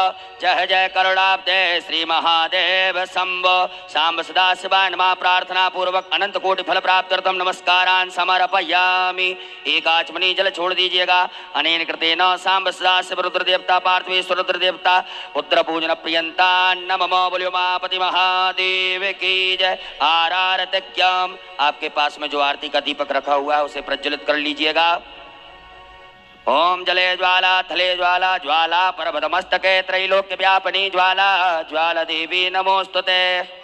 Speaker 4: जय जय करुणाब्दे श्री महादेव शंभो। सांब सदा शिवाय नमः प्रार्थना पूर्वक अनंत कोटि फल प्राप्त्यर्थम नमस्कारान् समर्पयामि। एक आचमनी जल छोड़ दीजिएगा। अनेन कृतेन सांब सदा शिव रुद्र देवता पार्थिवेश्वर रुद्र देवता पुत्र पूजन प्रियंता नमो बोलियो उमापति महादेव की जय। आरारत्यम। आपके पास में जो आरती का दीपक रखा हुआ है उसे प्रज्वलित कर लीजिएगा। ओम जले ज्वाला थले ज्वाला ज्वाला पर्वतमस्तके त्रैलोक्य व्यापिनी ज्वाला ज्वाला देवी नमोस्तुते।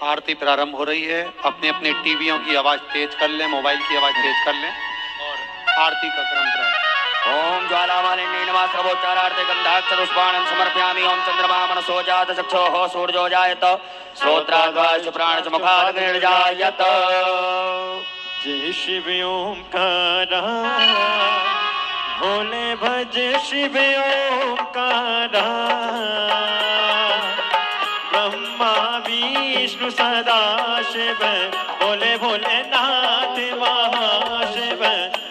Speaker 3: आरती प्रारंभ हो रही है। अपने अपने टीवियों की आवाज तेज कर लें, मोबाइल की आवाज तेज कर लें और आरती का क्रम प्रारंभ।
Speaker 4: ओम ज्वाला मालिनी नमः सर्वोच्चारार्थे गंधाक्षर पुष्पाणं समर्पयामि। ओम चंद्रमा मनसो जात चक्षुः सूर्यो जायत श्रोत्राद्वाच प्राणच मुखाद् निर्जायत।
Speaker 2: जय शिव ओंकारा भोले भज शिव ओंकारा ब्रह्मा विष्णु सदा शिव भोले भोलेनाथ महाशिव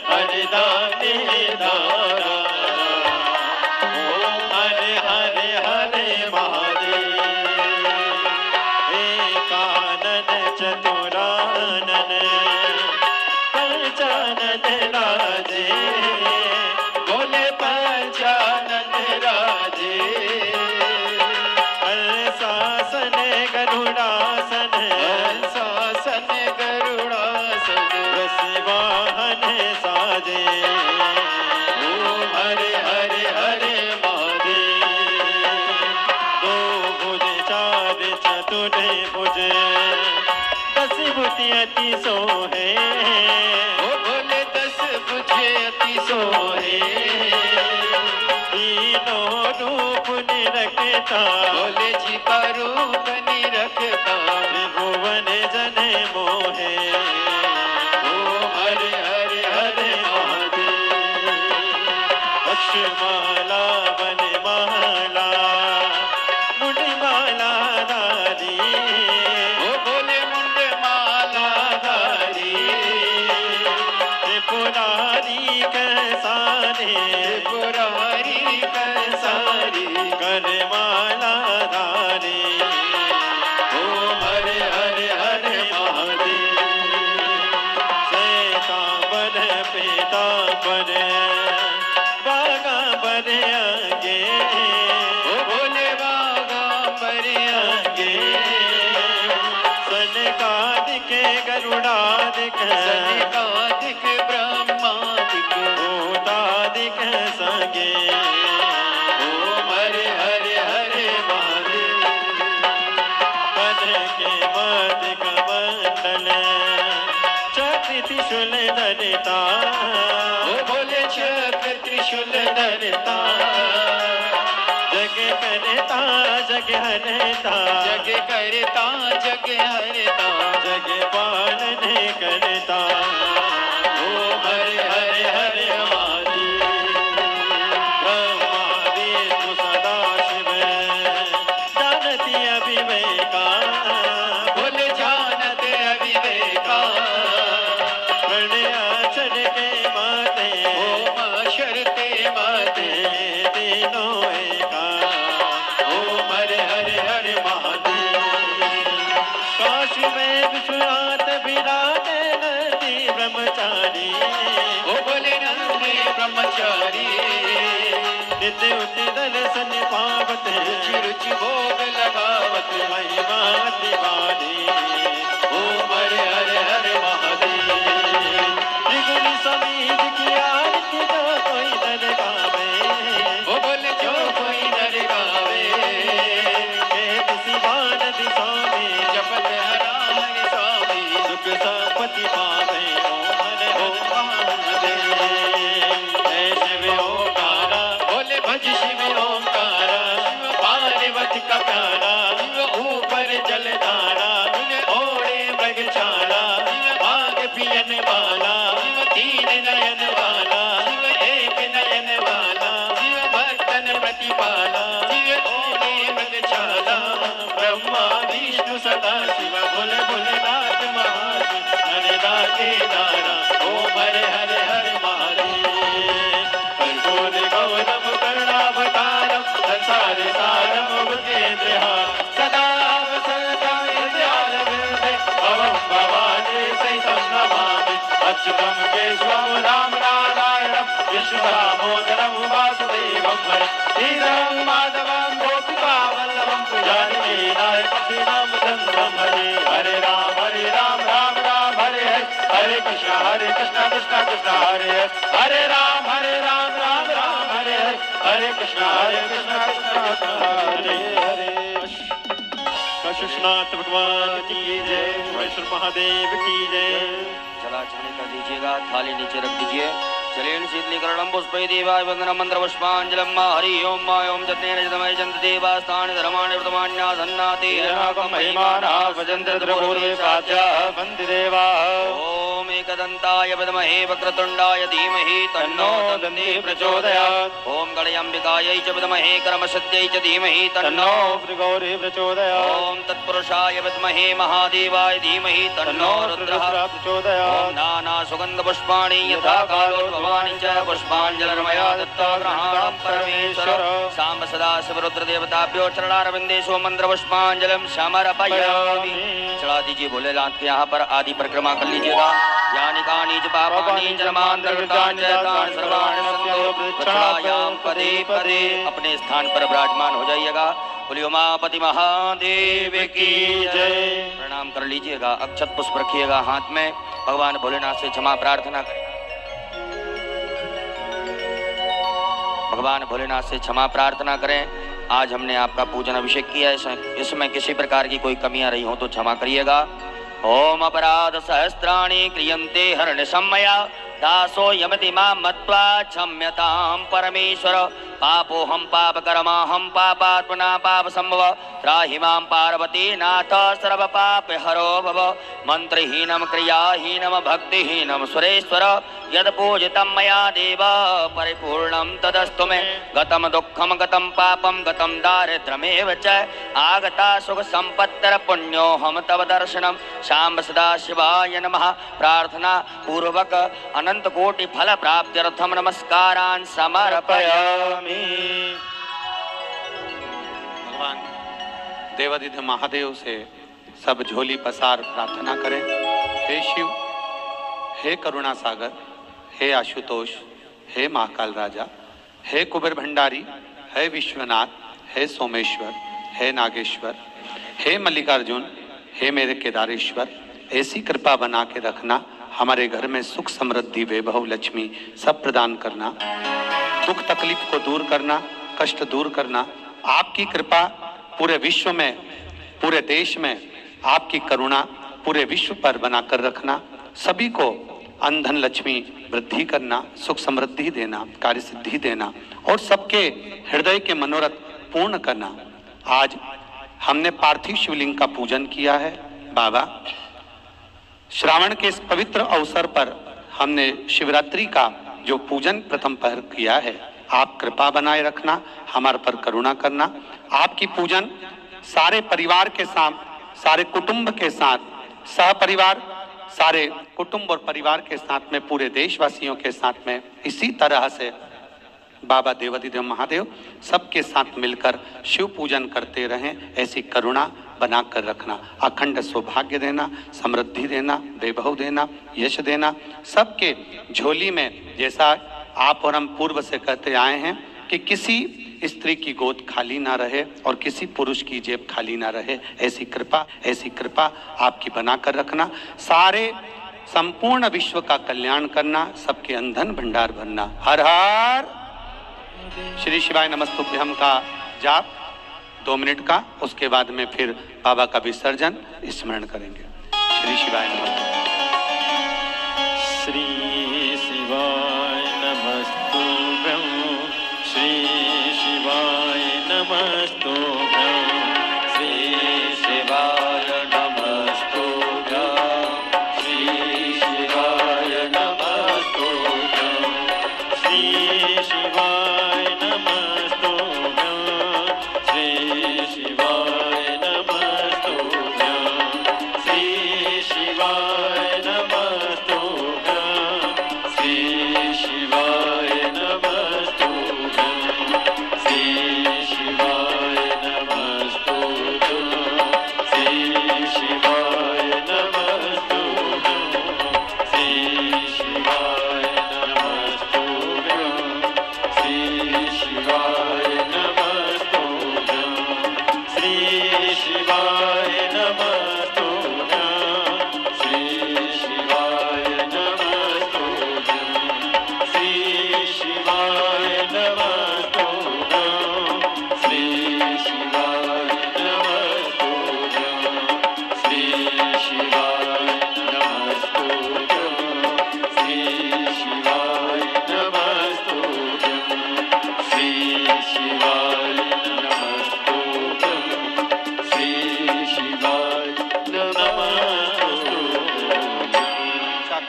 Speaker 2: हरिदाने दारा। ओम हरे हरे हरे महादेव एकानन चतुरानन पंचानन राजे भोले पंचानन राजे। हंसासन गरुड़ासन हंसासन गरुड़ासन वृषवाहन साजे। ओम हरे हरे हरे महादेव दो भुज चार चतुर भुज दस भुति अति सोहे ओ भोले दस भुजे अति सोहे। तीनों रूप निरखता भोले जी का रूप निरखता भुवन जन मोहे। ओम हरे हरे हरे महादेव अक्षमाला वनमाला मुंडमाला धारी ओ भोले मुंडमाला धारी त्रिपुरारी कैसारे त्रिपुरारी कैसारी करमाला धारी। ओम हरे हरे हरे महादेव श्वेतांबर पीतांबर बागांबर आगे ओ भोले बागांबर आगे। सनकादिक गरुड़ादिक सनकादिक ब्रह्मादिक भूतादिक संगे। ओम हरे हरे हरे महादेव पद के मदिक मंडल चक्र त्रिशूल धरता ओ भोले चक्र त्रिशूल धरता। जग करता जग हरता जग करता जग हरता जग पालन करता। ओम हरे हरे हरे महादेव ब्रह्मा विष्णु सदा शिव जानती अविवेका भोले जानते अविवेका। प्रणयाचर के माते ओम शरते माते तीनों एका। ओम हरे हरे हरे महादेव काशी में विश्वनाथ विराटे नंदी ब्रह्मचारी ओ भोले नंदी ब्रह्मचारी। नित्य उति दर्शन पावत रुचि रुचि भोग लगावत महिमा अति भारी। ओम हरे हरे हरे महादेव त्रिगुण समीध की आरती जो कोई नर गावे ओ बोले जो कोई नर गावे। वेद सिवान स्वामी जपत हरा हरि स्वामी सुख संपत्ति पावे। ओम हरे ओम महादेव जय शिव ओंकारा बोले भज शिव ओंकारा शिव पार्वती का प्यारा शिव ऊपर जलधारा ओढ़े मृगशाला शिव भाग पियन वाला शिव तीन नयन वाला शिव एक नयन वाला शिव भक्तन प्रतिपाला शिव ओढ़े मृगशाला। ब्रह्मा विष्णु सदा शिव भोले भोलेनाथ महाशिव हरिदाते दारा। ओम हरे हरे हरे महादेव कर्पूर गौरम करुणावतारम संसार सारम भूतेन्द्रहार सदा वसंतं हृदयारविन्दे भवं भवानी सहितं नमामि। अच्युतं केशवं राम नारायणं विष्णुदामोदरं वासुदेवं हरे श्रीधरं माधवं गोपिका वल्लभं पुजारी नायकं श्रीरामचन्द्रं हरे। हरे राम राम राम हरे हरे कृष्ण कृष्ण कृष्ण कृष्ण हरे हरे। हरे राम राम राम हरे कृष्णा कृष्णा हरे हरे। काशीनाथ भगवान की जय, महेश्वर महादेव की जय।
Speaker 4: जलाचरण कर दीजिएगा, थाली नीचे रख दीजिए। जलेन शीतलीकरणं पुष्पै देवाय वंदनं मंत्र पुष्पांजलि हरि ओम मा ओम जत्नेन जतमय जंत देवास्तानि धर्माणि वर्तमान्यासन्नाते
Speaker 5: येनाकं महिमानः भजन्ते द्रगुरुवे साध्याः वन्दे देवाः।
Speaker 4: ओम एकदन्ताय विद्महे वक्रतुण्डाय धीमहि तन्नो दन्ति प्रचोदयात्। ओम गणयाम्बिकायै च विद्महे कर्मसिद्ध्यै च धीमहि तन्नो
Speaker 5: श्रीगौरी प्रचोदयात्।
Speaker 4: ओम तत्पुरुषाय विद्महे महादेवाय धीमहि तन्नो रुद्रः
Speaker 5: प्रचोदयात्।
Speaker 4: ओम नाना सुगंध पुष्पाणि यथा कालोद्भवानि च पुष्पाञ्जलिर्मया दत्ता ग्रहाणं परमेश्वर। साम्ब सदा शिव रुद्र देवताभ्यो चरणारविन्देषु मंत्र पुष्पाञ्जलिं समर्पयामि। चढ़ा दीजिए भोलेनाथ के यहाँ पर आदि परिक्रमा कर लीजिएगा। यानि कानि च पापानि जन्मान्तरकृतानि च तानि सर्वाणि सन्तो प्रक्षायाम पदे पदे। अपने स्थान पर विराजमान हो जाइएगा। बोलियो उमापति महादेव की जय। प्रणाम कर लीजिएगा, अक्षत पुष्प रखिएगा हाथ में। भगवान भोलेनाथ से क्षमा प्रार्थना करें। भगवान भोलेनाथ से क्षमा प्रार्थना करें। आज हमने आपका पूजन अभिषेक किया है, इसमें किसी प्रकार की कोई कमियां रही हो तो क्षमा करिएगा। ओम अपराध सहस्त्राणि क्रियन्ते हर्निशं मया दासो यमति मां मत्वा क्षम्यतां परमेश्वर। पापोऽहं पापकर्माहं पापात्मना पापसंभव त्राहि मां पार्वती नाथ सर्वपापहरो भव। मंत्रहीनं क्रियाहीनं भक्तिहीनं सुरेश्वर यद पूजितं मया देव परिपूर्णं तदस्तु मे। गतं दुःखं गतं पापं गतं दारिद्र्यमेव च आगता सुख संपत्तिर पुण्योऽहं तव दर्शनं। शाम्ब सदा शिवाय नमः। प्रार्थना पूर्वक अनंत कोटि फल प्राप्त्यर्थम नमस्कारान् समर्पयामि।
Speaker 3: भगवान देवादिदेव महादेव से सब झोली पसार प्रार्थना करें। हे शिव, हे करुणा सागर, हे आशुतोष, हे महाकाल राजा, हे कुबेर भंडारी, हे विश्वनाथ, हे सोमेश्वर, हे नागेश्वर, हे मल्लिकार्जुन, हे मेरे केदारेश्वर, ऐसी कृपा बना के रखना। हमारे घर में सुख समृद्धि वैभव लक्ष्मी सब प्रदान करना। दुख तकलीफ को दूर करना, कष्ट दूर करना। आपकी कृपा पूरे विश्व में, पूरे देश में आपकी करुणा पूरे विश्व पर बनाकर रखना। सभी को अनधन लक्ष्मी वृद्धि करना, सुख समृद्धि देना, कार्य सिद्धि देना और सबके हृदय के मनोरथ पूर्ण करना। आज हमने पार्थिव शिवलिंग का पूजन किया है। बाबा, श्रावण के इस पवित्र अवसर पर हमने शिवरात्रि का जो पूजन प्रथम पहर किया है, आप कृपा बनाए रखना, हमारे पर करुणा करना। आपकी पूजन सारे परिवार के साथ, सारे कुटुंब के साथ, सहपरिवार, सारे कुटुंब और परिवार के साथ में, पूरे देशवासियों के साथ में इसी तरह से बाबा देवादिदेव महादेव सबके साथ मिलकर शिव पूजन करते रहें। ऐसी करुणा बना कर रखना, अखंड सौभाग्य देना, समृद्धि देना, वैभव देना, यश देना। सबके झोली में, जैसा आप और हम पूर्व से कहते आए हैं कि किसी स्त्री की गोद खाली ना रहे और किसी पुरुष की जेब खाली ना रहे, ऐसी कृपा आपकी बना कर रखना। सारे संपूर्ण विश्व का कल्याण करना, सबके अंधन भंडार भरना। हर हर श्री शिवाय नमस्तुभ्यम का जाप 2 मिनट का, उसके बाद में फिर बाबा का विसर्जन स्मरण करेंगे। श्री शिवाय नमस्तुभ्यम।
Speaker 2: श्री शिवाय नमस्तुभ्यं, श्री शिवाय नमस्तुभ्यं, श्री शिवाय नमस्तुभ्यं, श्री शिवाय नमस्तुभ्यं, श्री शिवाय नमस्तुभ्यं, श्री शिवाय नमस्तुभ्यं, श्री शिवाय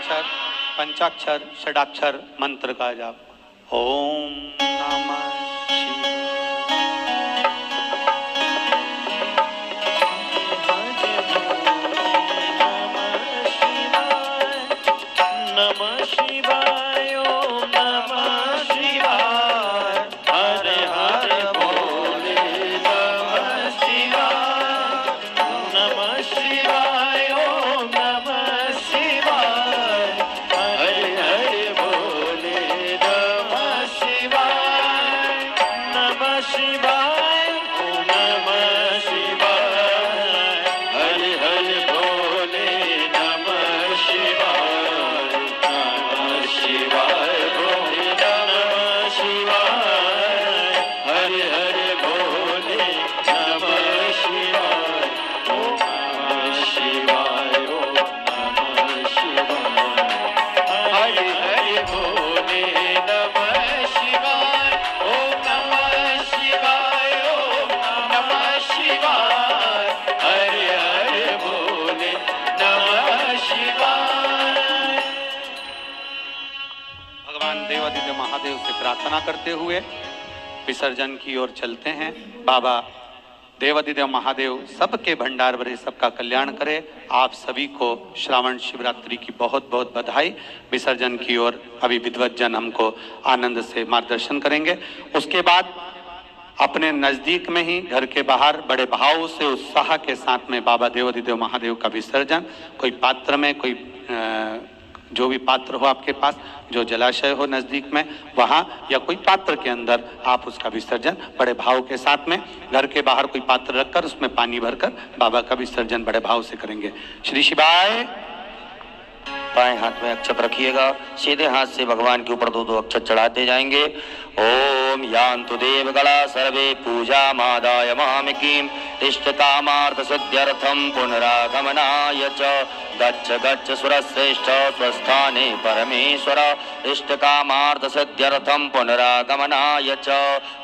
Speaker 3: पंचाक्षर षडाक्षर मंत्र का जाप। ओम नमः शिवाय।
Speaker 2: नमः शिवाय ओम नमः शिवाय हरे हरे बोले नमः शिवाय। नमः शिवाय ओम नमः शिवाय हरे हरे बोले नमः शिवाय। नमः शिवाय ओम नमः शिवाय हरे हरे बोले नमः शिवाय। नमः शिवाय बोले नमः शिवाय हरे हरे बोले नमः शिवाय। ओम नमः शिवाय ओम नमः शिवाय हरे हरे बोले नमः शिवाय। ओम नमः शिवाय ओम नमः शिवाय हरे हरे बोले नमः शिवाय।
Speaker 3: भगवान देवादिदेव महादेव से प्रार्थना करते हुए विसर्जन की ओर चलते हैं। बाबा देवादिदेव महादेव सबके भंडार भरे, सबका कल्याण करे। आप सभी को श्रावण शिवरात्रि की बहुत बहुत बधाई। विसर्जन की ओर अभी विद्वत जन हमको आनंद से मार्गदर्शन करेंगे। उसके बाद अपने नजदीक में ही घर के बाहर बड़े भाव से उत्साह के साथ में बाबा देवादिदेव महादेव का विसर्जन, कोई पात्र में, कोई जो भी पात्र हो आपके पास, जो जलाशय हो नजदीक में, वहां या कोई पात्र के अंदर आप उसका विसर्जन बड़े भाव के साथ में, घर के बाहर कोई पात्र रखकर उसमें पानी भरकर बाबा का विसर्जन बड़े भाव से करेंगे। श्री शिवाय।
Speaker 4: बाएं हाथ में अक्षत रखिएगा, सीधे हाथ से भगवान के ऊपर दो दो अक्षत चढ़ाते जाएंगे। ओम यान्तु देवगणा सर्वे पूजा मादाय मामिकीं इष्ट कामार्थ सिद्ध्यर्थम पुनरागमनाय च गच्छ गच्छ सुरश्रेष्ठ स्वस्थाने परमेश्वर इष्ट कामार्थ सिद्ध्यर्थम पुनरागमनाय च।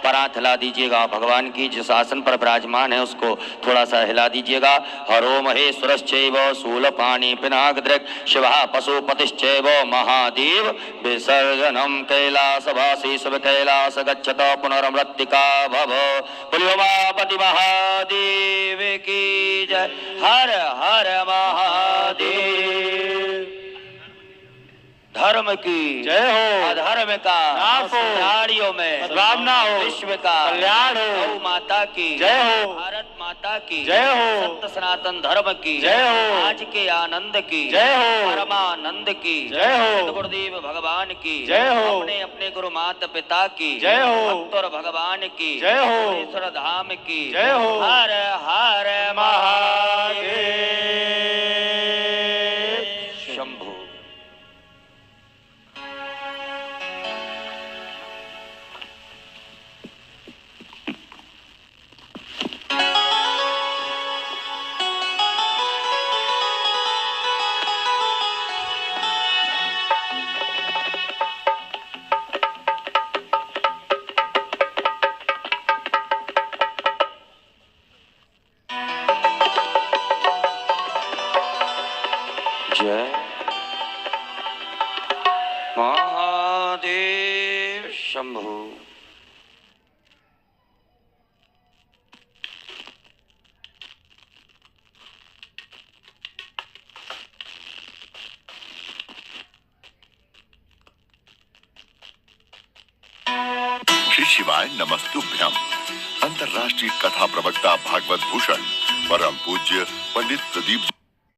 Speaker 4: परात हिला दीजिएगा, भगवान की जिस आसन पर विराजमान है उसको थोड़ा सा हिला दीजिएगा। हरो महेश्वरश्चैव शूलपाणि पिनाकदृक् शिवः पशुपतिश्चैव महादेव विसर्जनम कैलासवासी सब कैलास गच्छत पुनर्मृत्तिका भव। बोलियो उमापति महादेव की जय। हर हर महादेव। धर्म की
Speaker 5: जय हो।
Speaker 4: अधर्म का
Speaker 5: नाश हो।
Speaker 4: प्राणियों में
Speaker 5: सद्भावना हो।
Speaker 4: विश्व का
Speaker 5: कल्याण हो।
Speaker 4: गौ माता की
Speaker 5: जय हो।
Speaker 4: भारत माता की
Speaker 5: जय हो।
Speaker 4: सत्य सनातन धर्म की
Speaker 5: जय हो।
Speaker 4: आज के आनंद की
Speaker 5: जय हो।
Speaker 4: परमानंद की
Speaker 5: जय हो।
Speaker 4: सद्गुरुदेव भगवान की
Speaker 5: जय हो।
Speaker 4: अपने अपने गुरु माता पिता की
Speaker 5: जय हो।
Speaker 4: भक्त और भगवान की
Speaker 5: जय हो।
Speaker 4: भुवनेश्वर धाम की
Speaker 5: जय हो।
Speaker 4: हर हर महादेव। शंभु। जय महादेव शंभु।
Speaker 1: श्री शिवाय नमस्तुभ्यम। अंतर्राष्ट्रीय कथा प्रवक्ता भागवत भूषण परम पूज्य पंडित प्रदीप